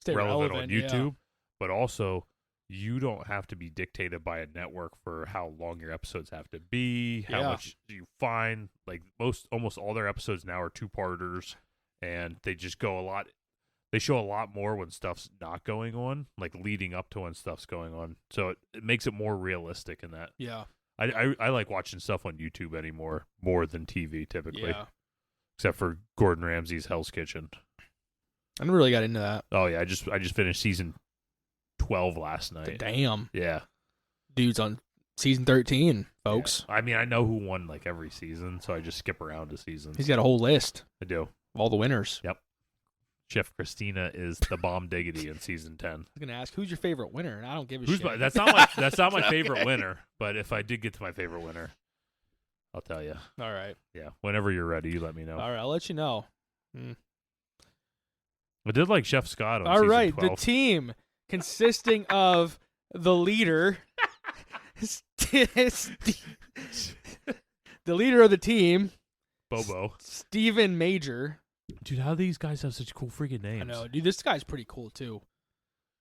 relevant on YouTube. Yeah. But also, you don't have to be dictated by a network for how long your episodes have to be, how much you find. Like, almost all their episodes now are two-parters, and they just go a lot. They show a lot more when stuff's not going on, like leading up to when stuff's going on. So it makes it more realistic in that.
Yeah.
I like watching stuff on YouTube anymore more than TV typically.
Yeah.
Except for Gordon Ramsay's Hell's Kitchen.
I never really got into that.
Oh yeah, I just finished season 12 last night.
Damn.
Yeah.
Dude's on season 13, folks.
Yeah. I mean, I know who won like every season, so I just skip around to seasons.
He's got a whole list
I do.
of all the winners.
Yep. Chef Christina is the bomb diggity in season 10.
I was gonna ask, who's your favorite winner, and I don't give a
Who's
shit.
my, that's not my favorite winner, but if I did get to my favorite winner, I'll tell you.
All right.
Yeah, whenever you're ready, you let me know.
All right, I'll let you know.
I did like Chef Scott on
All
season
right,
12.
the team consisting of the leader, the leader of the team,
Bobo.
Stephen Major.
Dude, how do these guys have such cool freaking names?
I know, dude. This guy's pretty cool too.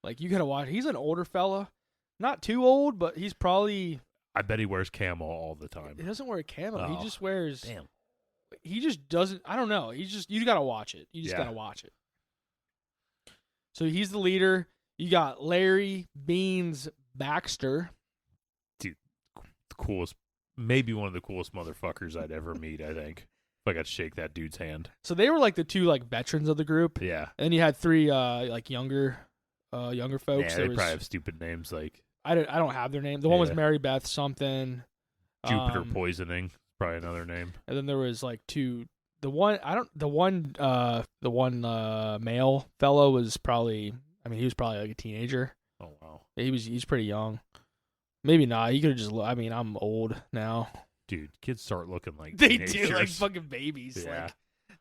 Like, you gotta watch. He's an older fella, not too old, but he's probably.
I bet he wears camo all the time.
He doesn't wear camo.
Oh,
He just wears.
Damn.
He just doesn't. I don't know. He's just. You gotta watch it. You just gotta watch it. So he's the leader. You got Larry Baxter.
Dude, the coolest, maybe one of the coolest motherfuckers I'd ever meet, I think. If I got to shake that dude's hand.
So they were like the two like veterans of the group.
Yeah.
And then you had three like younger folks.
Yeah,
There
they
was,
probably have stupid names like
I don't have their name. The one was
Yeah.
Mary Beth something.
Jupiter Poisoning. Probably another name.
And then there was like two. The one male fellow was probably. I mean, he was probably like a teenager.
Oh wow.
He's pretty young. Maybe not. He could have just. I mean, I'm old now.
Dude, kids start looking like
They
teenagers.
do like fucking babies.
Yeah.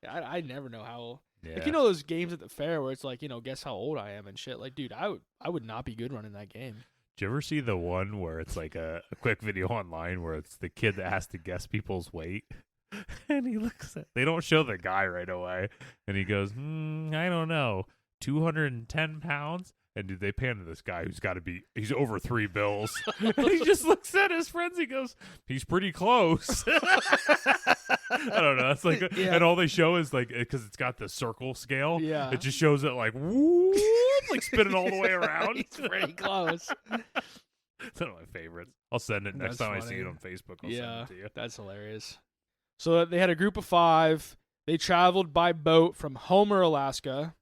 Like I never know how.
Yeah.
Like, you know those games at the fair where it's like, guess how old I am and shit. Like, dude, I would not be good running that game.
Did you ever see the one where it's like a quick video online where it's the kid that has to guess people's weight? And he looks at, they don't show the guy right away. And he goes, I don't know, 210 pounds? And dude, they pan to this guy who's got to be, he's over 3 bills. And he just looks at his friends. He goes, he's pretty close. I don't know. It's like, and all they show is like, because it's got the circle scale.
Yeah.
It just shows it like, whoop, like spinning all the way around.
He's pretty close.
It's one of my favorites. I'll send it next
That's
time I
funny.
see it on Facebook. I'll send it to you.
That's hilarious. So they had a group of 5. They traveled by boat from Homer, Alaska,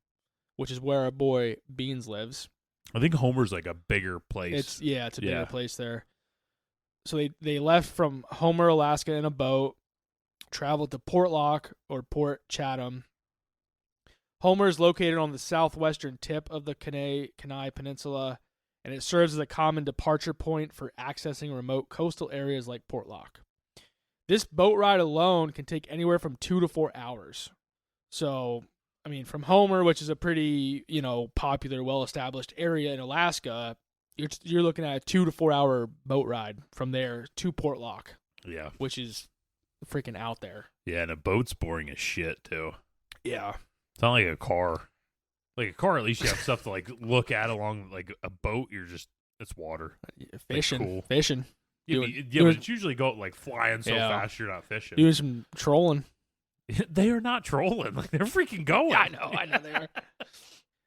which is where our boy Beans lives.
I think Homer's like a bigger place.
It's a bigger place there. So they left from Homer, Alaska in a boat, traveled to Portlock or Port Chatham. Homer is located on the southwestern tip of the Kenai Peninsula, and it serves as a common departure point for accessing remote coastal areas like Portlock. This boat ride alone can take anywhere from 2 to 4 hours. So, I mean, from Homer, which is a pretty, popular, well-established area in Alaska, you're looking at a 2 to 4 hour boat ride from there to Portlock.
Yeah.
Which is freaking out there.
Yeah, and a boat's boring as shit, too.
Yeah.
It's not like a car. Like a car, at least you have stuff to like look at along. Like a boat, it's water.
Fishing.
Cool.
Fishing.
But it's usually like flying so fast you're not fishing.
Doing some trolling.
They are not trolling. Like they're freaking going.
Yeah, I know they are.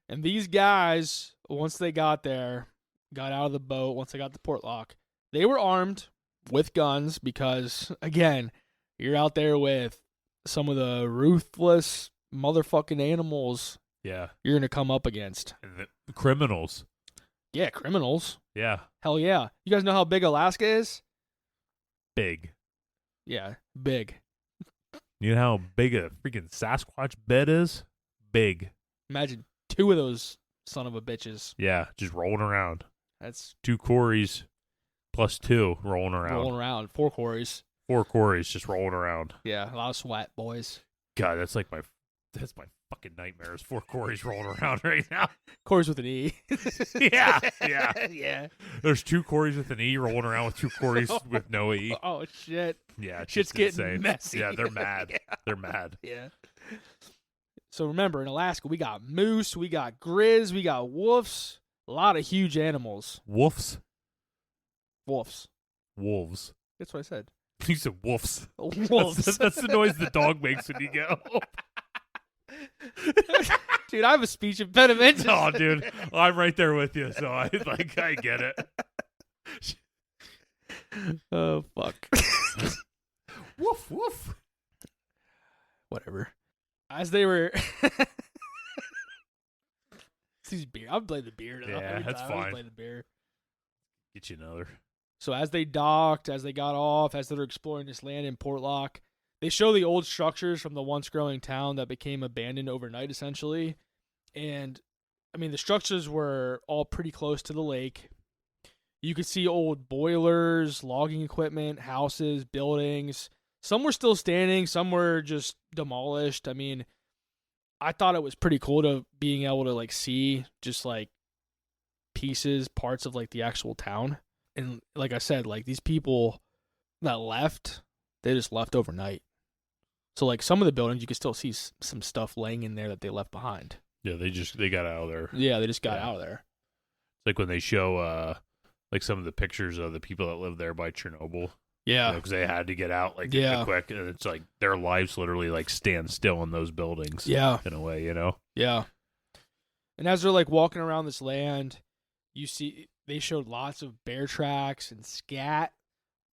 And these guys, once they got there, got out of the boat, once they got to Portlock, they were armed with guns because, again, you're out there with some of the ruthless motherfucking animals
Yeah.
you're going to come up against.
And the criminals.
Yeah, criminals.
Yeah.
Hell yeah. You guys know how big Alaska is?
Big.
Yeah, big.
You know how big a freaking Sasquatch bed is? Big.
Imagine 2 of those son of a bitches.
Yeah, just rolling around.
That's
2 Corys plus 2 rolling around.
rolling around. 4 quarries.
4 Corys just rolling around.
Yeah, a lot of sweat, boys.
God, that's my fucking nightmares. 4 Corys rolling around right now.
Quarries with an E.
Yeah.
Yeah.
There's 2 Corys with an E rolling around with 2 Corys with no E.
Oh, shit.
Yeah, it's
Shit's
just
getting
insane.
messy.
Yeah, they're mad.
Yeah.
They're mad.
Yeah. So remember, in Alaska, we got moose, we got grizz, we got wolves, a lot of huge animals.
Wolves?
Wolves.
Wolves.
That's what I said.
You said wolves.
Wolves.
That's the noise the dog makes when you go.
Dude, I have a speech impediment.
Oh, dude, I'm right there with you, so I get it.
Oh, fuck.
Woof, woof.
Whatever. As they were... These beer. I'm playing the beer now.
Yeah, that's fine.
I'm playing the beer.
Get you another.
So as they docked, as they got off, as they were exploring this land in Portlock, they show the old structures from the once growing town that became abandoned overnight, essentially. And, I mean, the structures were all pretty close to the lake. You could see old boilers, logging equipment, houses, buildings. Some were still standing. Some were just demolished. I mean, I thought it was pretty cool to being able to, like, see just, like, pieces, parts of, like, the actual town. And like I said, like, these people that left, they just left overnight. So, like, some of the buildings, you could still see some stuff laying in there that they left behind.
Yeah, they got out of there.
Yeah, they just got out of there.
It's like when they show, like, some of the pictures of the people that live there by Chernobyl.
Yeah.
Because they had to get out, like, quick. And it's like their lives literally, like, stand still in those buildings.
Yeah.
In a way, you know?
Yeah. And as they're, like, walking around this land, you see they showed lots of bear tracks and scat,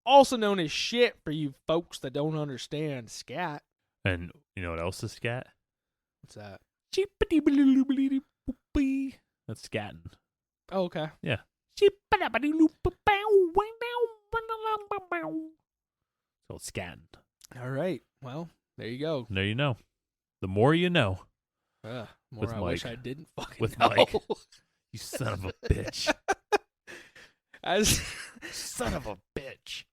also known as shit for you folks that don't understand scat.
And you know what else is scat?
What's that?
That's scatting.
Oh, okay.
Yeah. So it's scatting.
All right. Well, there you go.
There you know. The more you know.
More
With
I
Mike.
wish I didn't fucking
With
know.
Mike. You son of a bitch. Son of a bitch.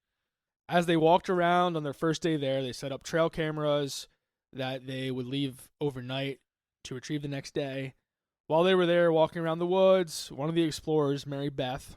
As they walked around on their first day there, they set up trail cameras that they would leave overnight to retrieve the next day. While they were there walking around the woods, one of the explorers, Mary Beth,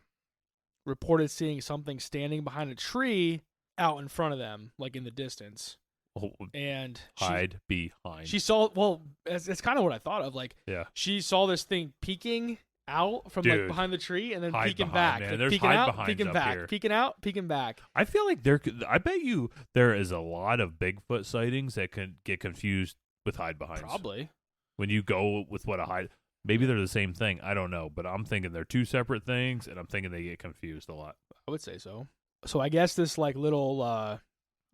reported seeing something standing behind a tree out in front of them, like in the distance.
Oh,
and
hide behind.
She saw, well, it's kind of what I thought of. Like,
yeah.
She saw this thing peeking out from like behind the tree and then peeking back.
Man.
Like,
There's
peeking
hide
out, peeking
up
back,
here.
peeking out, peeking back.
I feel like I bet you there is a lot of Bigfoot sightings that can get confused with hide behinds.
Probably.
When you go with what a hide, maybe they're the same thing. I don't know, but I'm thinking they're two separate things, and I'm thinking they get confused a lot.
I would say so. So I guess this like little,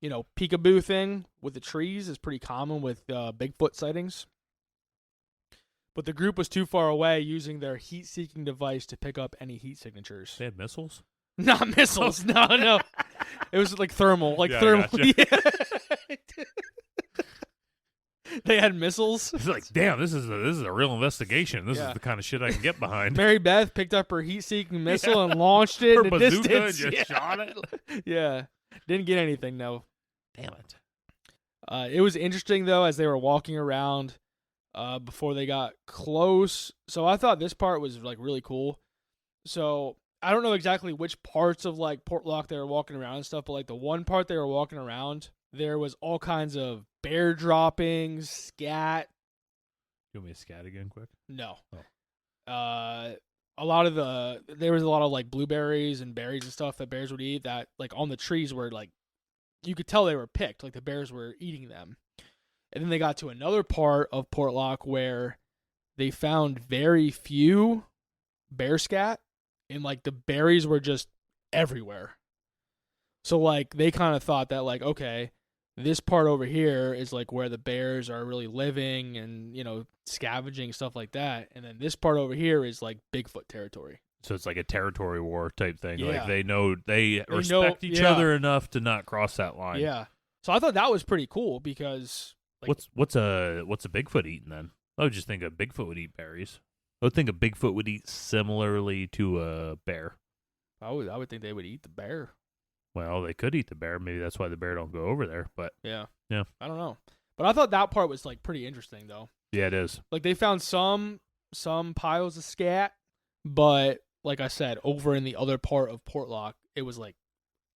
peekaboo thing with the trees is pretty common with Bigfoot sightings. But the group was too far away using their heat-seeking device to pick up any heat signatures.
They had missiles?
Not missiles. No. It was like thermal. Like
yeah,
thermal.
Gotcha.
Yeah. They had missiles.
It's like, damn, this is a real investigation. This is the kind of shit I can get behind.
Mary Beth picked up her heat-seeking missile and launched it in the distance.
And just shot it.
Yeah. Didn't get anything, though.
Damn it.
It was interesting, though, as they were walking around before they got close. So I thought this part was like really cool. So I don't know exactly which parts of like Portlock they were walking around and stuff, but like the one part they were walking around, there was all kinds of bear droppings, scat.
You want me to scat again quick?
No.
Oh.
There was a lot of like blueberries and berries and stuff that bears would eat that like on the trees were like, you could tell they were picked, like the bears were eating them. And then they got to another part of Portlock where they found very few bear scat and like the berries were just everywhere. So like they kind of thought that like, okay, this part over here is like where the bears are really living and, scavenging, stuff like that. And then this part over here is like Bigfoot territory.
So it's like a territory war type thing.
Yeah.
Like they respect each other enough to not cross that line.
Yeah. So I thought that was pretty cool because like,
what's a Bigfoot eating then? I would just think a Bigfoot would eat berries. I would think a Bigfoot would eat similarly to a bear.
I would think they would eat the bear.
Well, they could eat the bear. Maybe that's why the bear don't go over there. But
yeah.
I
don't know. But I thought that part was like pretty interesting though.
Yeah, it is.
Like they found some piles of scat, but like I said, over in the other part of Portlock, it was like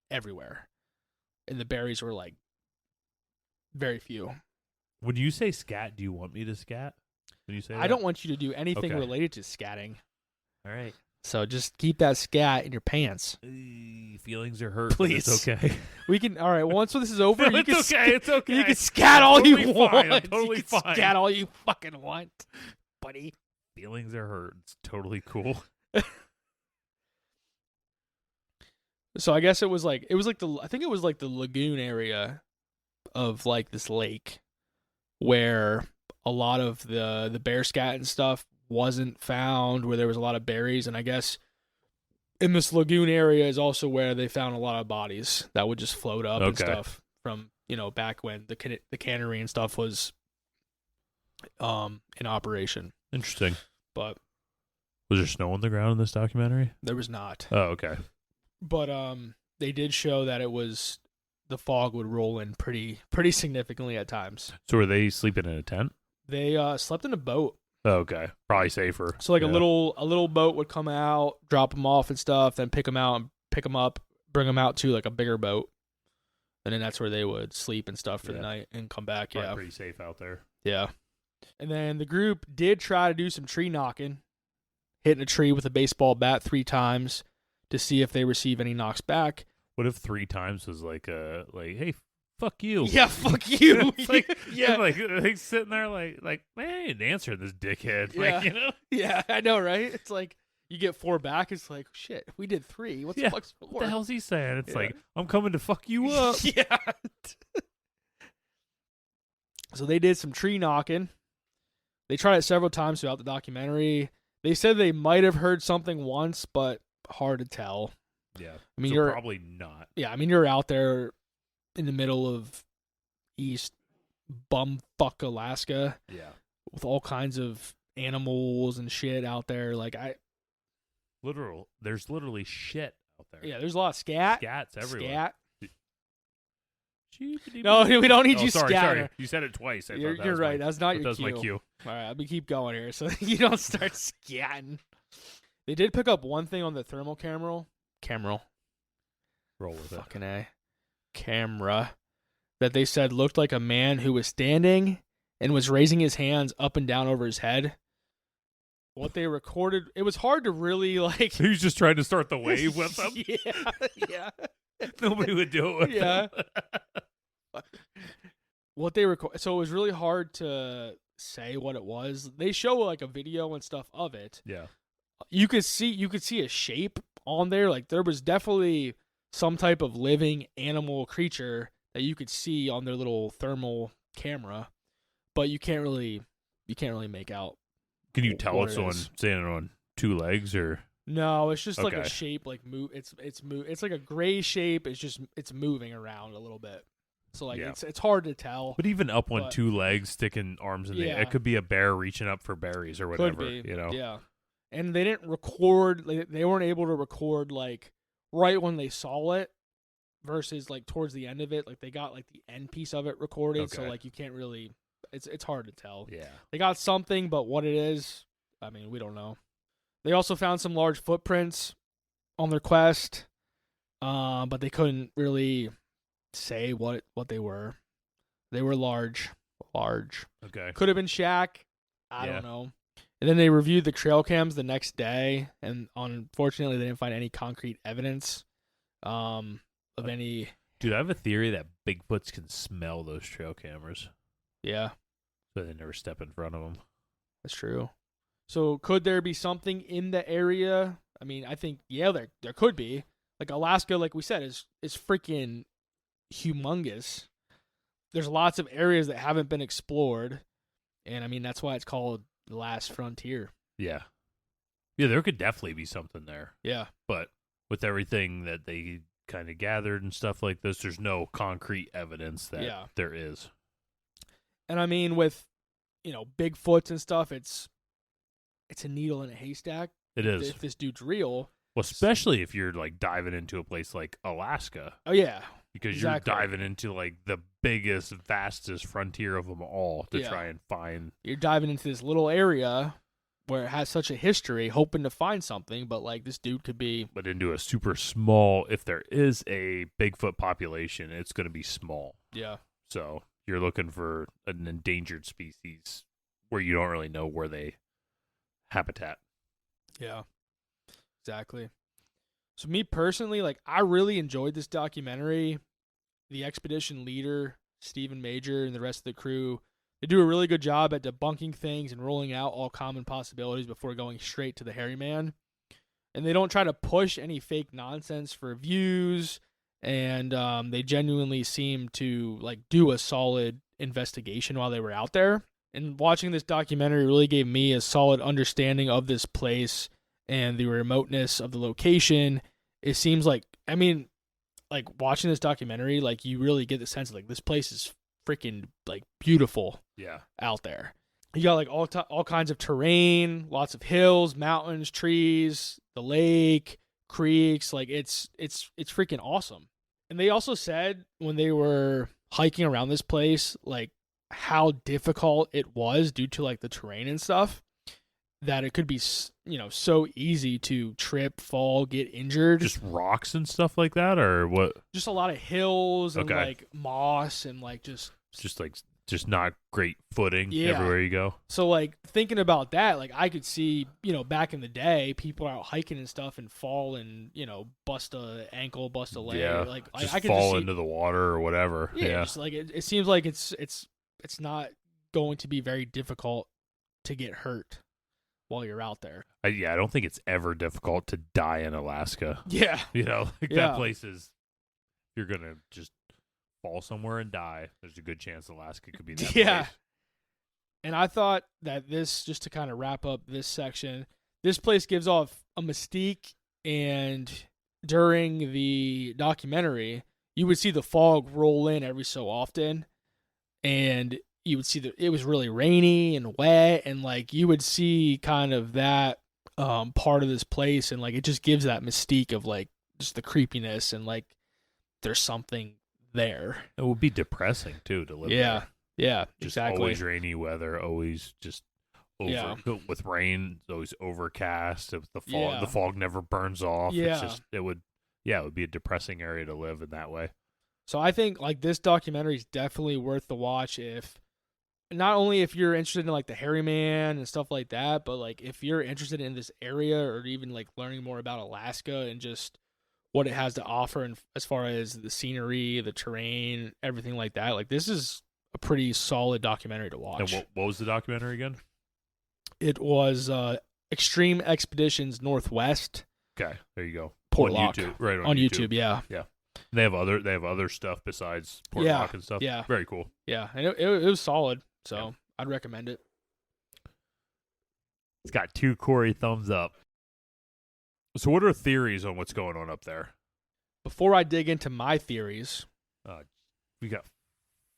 everywhere, and the berries were like very few.
When you say scat, do you want me to scat? When you say
I don't want you to do anything
Okay.
related to scatting.
All right.
So just keep that scat in your pants.
Feelings are hurt.
Please.
It's okay.
We can. All right. Once this is over, you can.
It's okay.
You can scat all
totally
you
fine.
want.
I'm totally
you can
fine.
Scat all you fucking want. buddy.
Feelings are hurt. It's totally cool.
So I guess it was like I think it was like the lagoon area of like this lake where a lot of the bear scat and stuff wasn't found, where there was a lot of berries, and I guess in this lagoon area is also where they found a lot of bodies that would just float up and stuff from, back when the cannery and stuff was in operation.
Interesting.
But
was there snow on the ground in this documentary?
there was not.
Oh, okay.
But they did show that the fog would roll in pretty significantly at times.
So were they sleeping in a tent?
They slept in a boat.
Oh, okay. Probably safer.
So like a little boat would come out, drop them off and stuff, then pick them up, bring them out to like a bigger boat, and then that's where they would sleep and stuff for the night and come back.
Probably pretty safe out there.
Yeah. And then the group did try to do some tree knocking, hitting a tree with a baseball bat 3 times to see if they receive any knocks back.
What if 3 times was like hey, fuck you?
Yeah, fuck you.
Like sitting there like man, I ain't answering this dickhead.
Yeah.
Like,
Yeah, I know, right? It's like you get 4 back. It's like, shit, we did 3. What the fuck's 4?
What the hell's he saying? It's like, I'm coming to fuck you up.
Yeah. So they did some tree knocking. They tried it several times throughout the documentary. They said they might have heard something once, but hard to tell.
Yeah.
I mean,
so
you're
probably not.
Yeah, I mean, you're out there in the middle of East bumfuck Alaska.
Yeah.
With all kinds of animals and shit out there. Like
There's literally shit out there.
Yeah, there's a lot of scat.
Scats everywhere.
Scat. No, we don't need you
sorry.
scatter.
You said it twice.
You're right. That's not your
That's
cue.
my cue.
All right, let me keep going here so you don't start scatting. They did pick up one thing on the thermal camera.
Roll with it.
Fucking A. Camera. That they said looked like a man who was standing and was raising his hands up and down over his head. What they recorded, it was hard to really like.
He was just trying to start the wave with them.
Yeah.
Nobody would do it with them.
What they record, so it was really hard to say what it was. They show like a video and stuff of it.
Yeah.
You could see a shape on there. Like there was definitely some type of living animal creature that you could see on their little thermal camera, but you can't really make out.
Can you tell it's on standing on 2 legs or?
No, it's just like a shape, like move. It's like a gray shape. It's moving around a little bit. So like it's hard to tell.
But even up on 2 legs, sticking arms in the air, it could be a bear reaching up for berries or whatever.
Could be,
you know.
Yeah. And they didn't record. They weren't able to record like right when they saw it, versus like towards the end of it. Like they got like the end piece of it recorded, so like you can't really. It's hard to tell.
Yeah.
They got something, but what it is, I mean, we don't know. They also found some large footprints on their quest, but they couldn't really say what they were. They were large.
Okay.
Could have been Shaq. I don't know. And then they reviewed the trail cams the next day, and unfortunately, they didn't find any concrete evidence of any.
Dude, I have a theory that Bigfoots can smell those trail cameras.
Yeah.
So they never step in front of them.
That's true. So could there be something in the area? I mean, I think, there could be. Like Alaska, like we said, is freaking humongous. There's lots of areas that haven't been explored. And I mean, that's why it's called the last frontier.
Yeah. Yeah, there could definitely be something there.
Yeah.
But with everything that they kind of gathered and stuff like this, there's no concrete evidence that there is.
And I mean, with, Bigfoots and stuff, it's a needle in a haystack.
It is.
If this dude's real.
Well, especially if you're like diving into a place like Alaska.
Oh, yeah.
Because you're diving into like the biggest, vastest frontier of them all to try and find.
You're diving into this little area where it has such a history, hoping to find something, but like this dude could be.
But into a super small, if there is a Bigfoot population, it's going to be small.
Yeah.
So you're looking for an endangered species where you don't really know where they habitat.
Yeah, exactly. So me personally, like I really enjoyed this documentary. The expedition leader, Stephen Major, and the rest of the crew, They do a really good job at debunking things and ruling out all common possibilities before going straight to the hairy man. And they don't try to push any fake nonsense for views, and they genuinely seem to like do a solid investigation while they were out there. And watching this documentary really gave me a solid understanding of this place and the remoteness of the location. It seems like, I mean, like watching this documentary, like you really get the sense of like this place is freaking like beautiful.
Yeah.
Out there. You got like all kinds of terrain, lots of hills, mountains, trees, the lake, creeks. Like it's freaking awesome. And they also said when they were hiking around this place, like how difficult it was due to like the terrain and stuff, that it could be, so easy to trip, fall, get injured.
Just rocks and stuff like that, or what?
Just a lot of hills and like moss and like just not great footing everywhere you go. So like thinking about that, like I could see, back in the day, people out hiking and stuff and fall and, bust a ankle, bust a leg.
Yeah,
like
just
I could
fall
just
into the water or whatever. Yeah.
Just like it seems like it's not going to be very difficult to get hurt while you're out there.
I don't think it's ever difficult to die in Alaska.
Yeah.
That place is, you're going to just fall somewhere and die. There's a good chance Alaska could be that place.
And I thought that this, just to kind of wrap up this section, this place gives off a mystique, and during the documentary, you would see the fog roll in every so often, and you would see that it was really rainy and wet, and like you would see kind of that part of this place, and like it just gives that mystique of like just the creepiness and like there's something there.
It would be depressing too to live there.
Yeah,
just
exactly.
Always rainy weather, always just with rain, it's always overcast. The fog never burns off.
Yeah.
It would be a depressing area to live in that way.
So I think like this documentary is definitely worth the watch, not only if you're interested in like the hairy man and stuff like that, but like if you're interested in this area or even like learning more about Alaska and just what it has to offer, and as far as the scenery, the terrain, everything like that. Like this is a pretty solid documentary to watch.
And what was the documentary again?
It was Extreme Expeditions Northwest.
Okay, there you go.
Portlock.
On YouTube, right
on YouTube. Yeah.
They have other stuff besides Portlock and stuff.
Yeah,
very cool.
Yeah, and it was solid. So I'd recommend it.
It's got 2 Corey thumbs up. So what are theories on what's going on up there?
Before I dig into my theories,
we got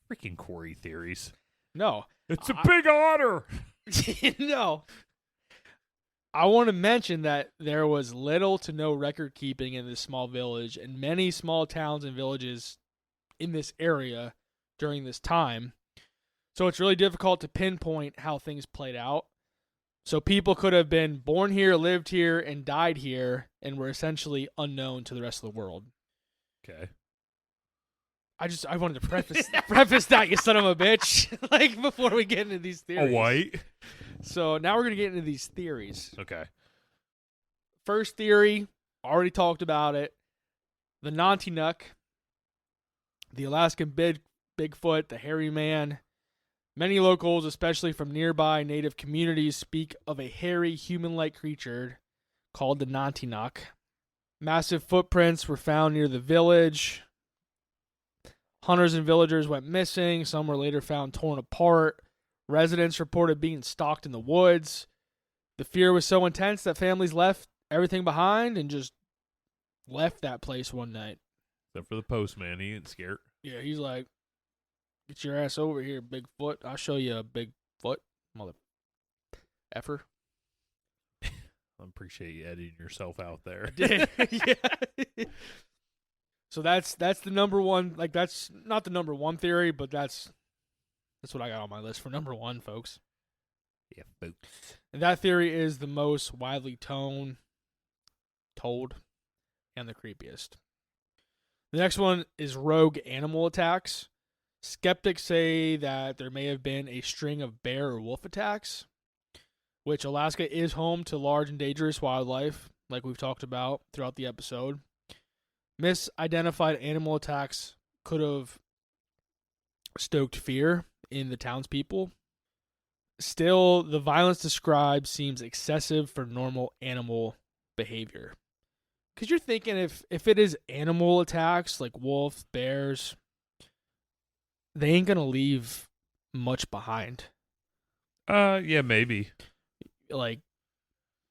freaking Corey theories.
No,
it's a big honor.
No. I want to mention that there was little to no record keeping in this small village, and many small towns and villages in this area during this time. So it's really difficult to pinpoint how things played out. So people could have been born here, lived here, and died here, and were essentially unknown to the rest of the world.
Okay.
I wanted to preface that, you son of a bitch, like before we get into these theories.
A white.
So now we're going to get into these theories.
Okay.
First theory, already talked about it. The Nantinuck, the Alaskan Bigfoot, the hairy man. Many locals, especially from nearby native communities, speak of a hairy human-like creature called the Nantinuck. Massive footprints were found near the village. Hunters and villagers went missing. Some were later found torn apart. Residents reported being stalked in the woods. The fear was so intense that families left everything behind and just left that place one night.
Except for the postman, he ain't scared.
Yeah, he's like, "Get your ass over here, Bigfoot. I'll show you a Bigfoot, mother effer."
I appreciate you editing yourself out there.
I did. Yeah. So that's the number one. Like that's not the number one theory, but that's what I got on my list for number one, folks.
Yeah, folks.
And that theory is the most widely told, and the creepiest. The next one is rogue animal attacks. Skeptics say that there may have been a string of bear or wolf attacks, which Alaska is home to large and dangerous wildlife, like we've talked about throughout the episode. Misidentified animal attacks could have stoked fear in the townspeople. Still, the violence described seems excessive for normal animal behavior. Because you're thinking if it is animal attacks like wolves, bears, they ain't going to leave much behind.
Yeah, maybe.
Like,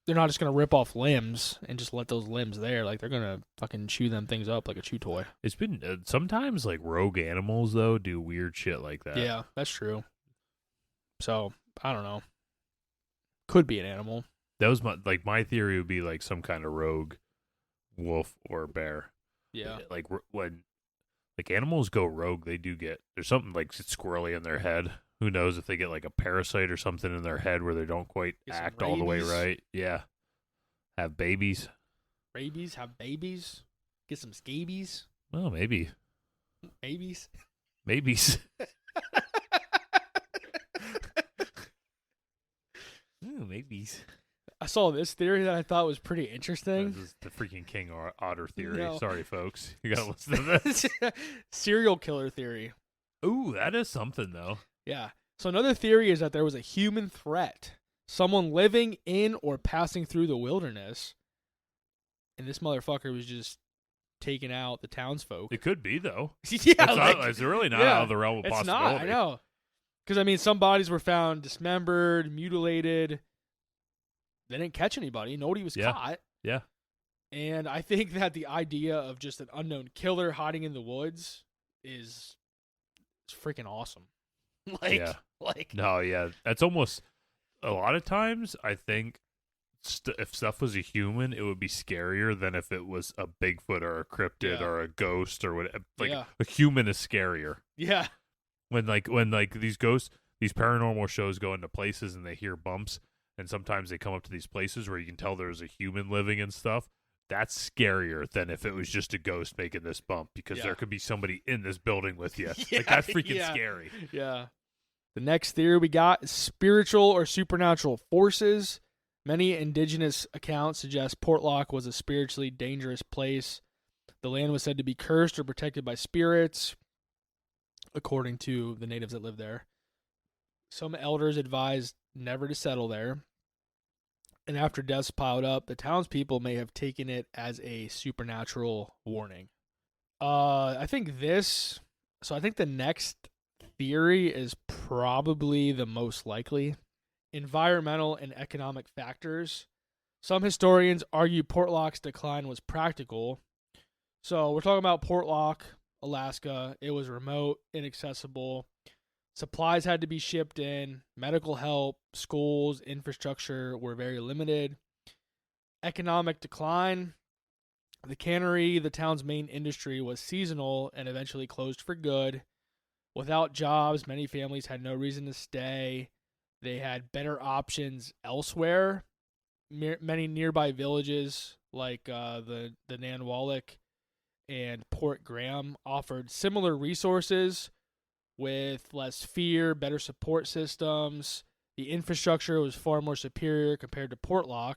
they're not just going to rip off limbs and just let those limbs there. Like, they're going to fucking chew them things up like a chew toy.
It's been sometimes like rogue animals though do weird shit like that.
Yeah, that's true. So, I don't know. Could be an animal.
That was my theory would be like some kind of rogue wolf or bear.
Yeah.
Like when like animals go rogue, they do there's something like squirrely in their head. Who knows if they get like a parasite or something in their head where they don't quite act all the way right. Yeah. Have babies.
Rabies? Have babies? Get some scabies?
Well, maybe.
Babies?
Maybes. Ooh, maybes.
I saw this theory that I thought was pretty interesting.
This is the freaking king otter theory.
No.
Sorry, folks. You gotta listen to this.
Serial killer theory.
Ooh, that is something though.
Yeah. So another theory is that there was a human threat. Someone living in or passing through the wilderness. And this motherfucker was just taking out the townsfolk.
It could be though.
Yeah,
It's really not out of the realm of
it's
possibility.
not, I know. Because, I mean, some bodies were found dismembered, mutilated. They didn't catch anybody. Nobody was caught.
Yeah.
And I think that the idea of just an unknown killer hiding in the woods is freaking awesome.
No, yeah. That's almost, a lot of times, I think, if stuff was a human, it would be scarier than if it was a Bigfoot or a cryptid or a ghost or whatever. Like, a human is scarier.
Yeah.
When these ghosts, these paranormal shows go into places and they hear bumps, and sometimes they come up to these places where you can tell there's a human living and stuff. That's scarier than if it was just a ghost making this bump, because there could be somebody in this building with you. Like, that's freaking scary.
Yeah. The next theory we got is spiritual or supernatural forces. Many indigenous accounts suggest Portlock was a spiritually dangerous place. The land was said to be cursed or protected by spirits, according to the natives that lived there. Some elders advised never to settle there. And after deaths piled up, the townspeople may have taken it as a supernatural warning. I think the next theory is probably the most likely. Environmental and economic factors. Some historians argue Portlock's decline was practical. So we're talking about Portlock, Alaska. It was remote, inaccessible. Supplies had to be shipped in. Medical help, schools, infrastructure were very limited. Economic decline. The cannery, the town's main industry, was seasonal and eventually closed for good. Without jobs, many families had no reason to stay. They had better options elsewhere. Many nearby villages, like the Nanwalek and Port Graham, offered similar resources with less fear, better support systems. The infrastructure was far more superior compared to Portlock.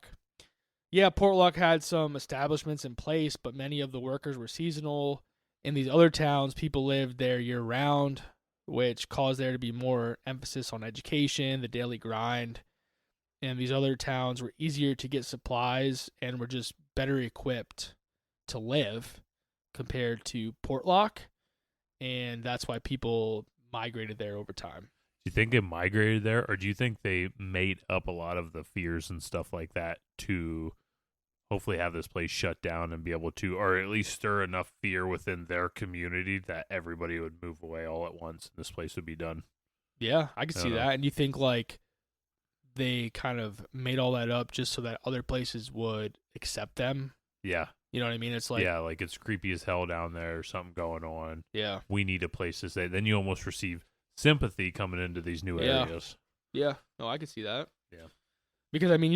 Yeah, Portlock had some establishments in place, but many of the workers were seasonal. In these other towns, people lived there year-round, which caused there to be more emphasis on education, the daily grind. And these other towns were easier to get supplies and were just better equipped to live compared to Portlock. And that's why people migrated there over time.
Do you think they migrated there, or do you think they made up a lot of the fears and stuff like that to hopefully have this place shut down and be able to, or at least stir enough fear within their community that everybody would move away all at once and this place would be done?
Yeah, I could see
know.
that. And you think like they kind of made all that up just so that other places would accept them?
Yeah.
You know what I mean? It's like,
yeah, like it's creepy as hell down there, something going on.
Yeah.
We need a place to stay. Then you almost receive sympathy coming into these new areas.
Yeah. No, I can see that.
Yeah.
Because I mean,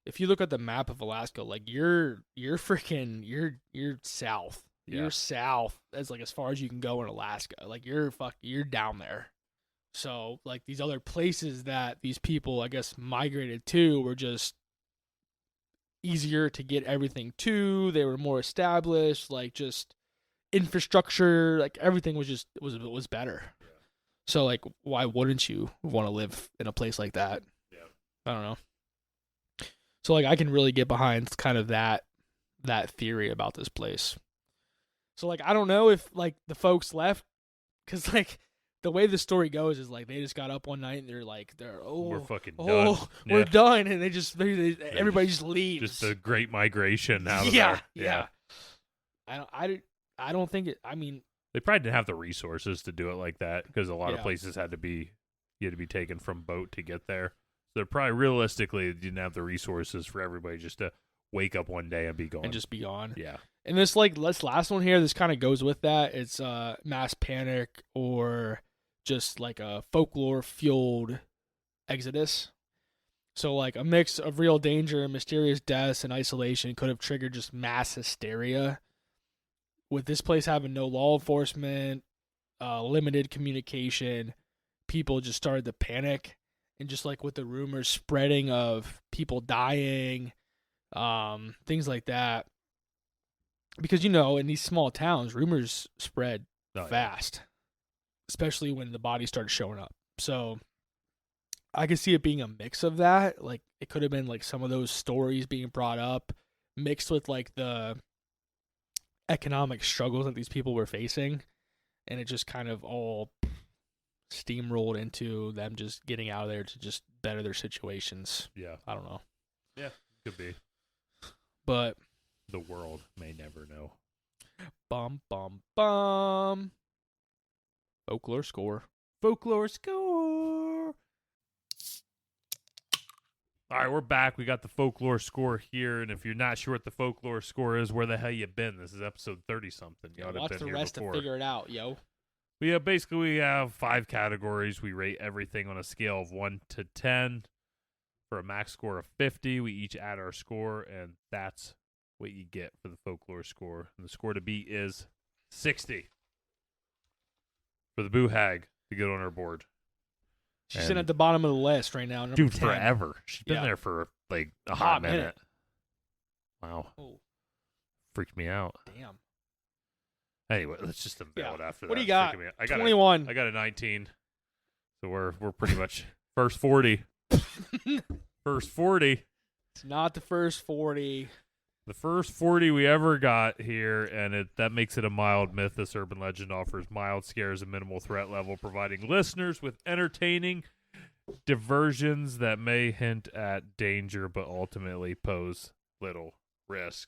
if you look at the map of Alaska, like you're south.
Yeah.
You're south as like as far as you can go in Alaska. Like you're down there. So like these other places that these people I guess migrated to were just easier to get everything to. They were more established, like just infrastructure, like everything was just was better. So like, why wouldn't you want to live in a place like that?
Yeah.
I don't know. So like, I can really get behind kind of that theory about this place. So like, I don't know if like the folks left, because like the way the story goes is like they just got up one night and
we're fucking done.
We're
Yeah.
done, and everybody just leaves.
Just the great migration out of
yeah,
there.
yeah. I don't think it. I mean,
They probably didn't have the resources to do it like that because a lot of
Yeah.
places you had to be taken from boat to get there. So they're probably realistically didn't have the resources for everybody just to wake up one day and be gone.
and just be gone.
yeah.
And this last one here, this kind of goes with that. It's mass panic or just like a folklore fueled exodus. So like a mix of real danger, mysterious deaths, and isolation could have triggered just mass hysteria. With this place having no law enforcement, limited communication, people just started to panic, and just like with the rumors spreading of people dying, things like that. Because in these small towns, rumors spread fast, especially when the bodies started showing up. So I could see it being a mix of that. Like it could have been like some of those stories being brought up, mixed with like the economic struggles that these people were facing, and it just kind of all steamrolled into them just getting out of there to just better their situations.
Yeah.
I don't know.
Yeah. Could be.
But
The world may never know.
bum bum bum. Folklore score.
Folklore score. All right, we're back. We got the folklore score here, and if you're not sure what the folklore score is, where the hell you been? This is episode 30-something. You ought to have
Watch
been
the
here
rest
before.
to figure it out, yo.
Basically we have 5 categories. We rate everything on a scale of 1 to 10. For a max score of 50, we each add our score, and that's what you get for the folklore score. And the score to beat is 60 for the Boo Hag to get on our board.
She's sitting at the bottom of the list right now. Number 10.
Forever. She's been there for like a hot minute. Wow.
Oh,
Freaked me out.
damn.
Anyway, let's just unveil it after that.
What do you got?
Freaking me out.
21.
I got a 19. So we're pretty much first 40. First 40.
It's not the first 40.
The first 40 we ever got here, and that makes it a mild myth. This urban legend offers mild scares and minimal threat level, providing listeners with entertaining diversions that may hint at danger but ultimately pose little risk.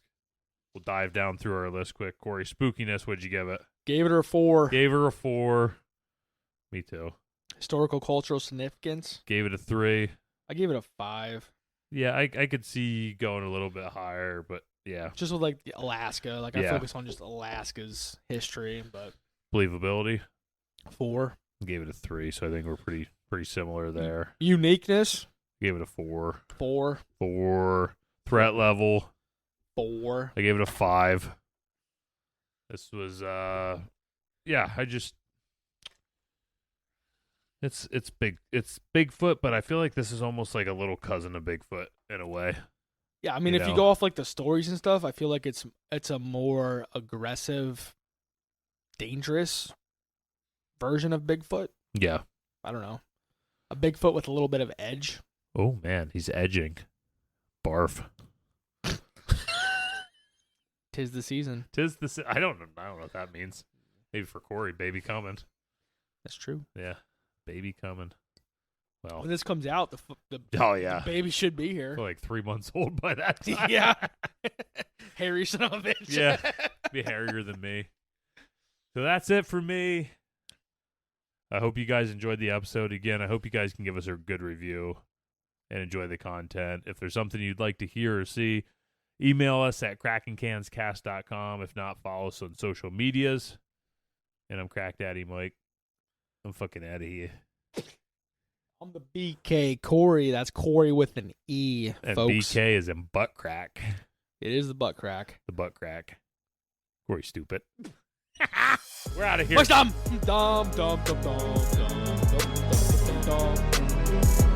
We'll dive down through our list quick. Corey, spookiness, what'd you give it?
Gave it a 4.
Gave her a 4. Me too.
Historical cultural significance.
Gave it a 3.
I gave it a 5.
Yeah, I could see going a little bit higher, but yeah.
Just with like Alaska. Like I
Yeah.
focus on just Alaska's history, but
Believability,
4.
gave it a 3, so I think we're pretty similar there.
Uniqueness.
Gave it a 4.
4.
4. Threat level,
4.
I gave it a 5. This was it's Bigfoot, but I feel like this is almost like a little cousin of Bigfoot in a way.
Yeah, I mean,
You
if
know?
you go off like the stories and stuff, I feel like it's a more aggressive, dangerous version of Bigfoot.
Yeah.
I don't know. A Bigfoot with a little bit of edge.
Oh man, he's edging. Barf.
'Tis the season.
I don't know what that means. Maybe for Corey, baby coming.
That's true.
Yeah, baby coming. Well,
When this comes out, the
oh yeah,
baby should be here.
we're like 3 months old by that time.
Yeah. Hairy son of a bitch.
Yeah. Be hairier than me. So that's it for me. I hope you guys enjoyed the episode. Again, I hope you guys can give us a good review and enjoy the content. If there's something you'd like to hear or see, email us at krakencanscast.com. If not, follow us on social medias. And I'm Crack Daddy Mike. I'm fucking out of here.
I'm the BK Corey. That's Corey with an E,
And
folks.
BK is in butt crack.
It is the butt crack.
The butt crack. Corey stupid. We're out of here.
Push dum dum dum dum dum dum dum dum dum dum.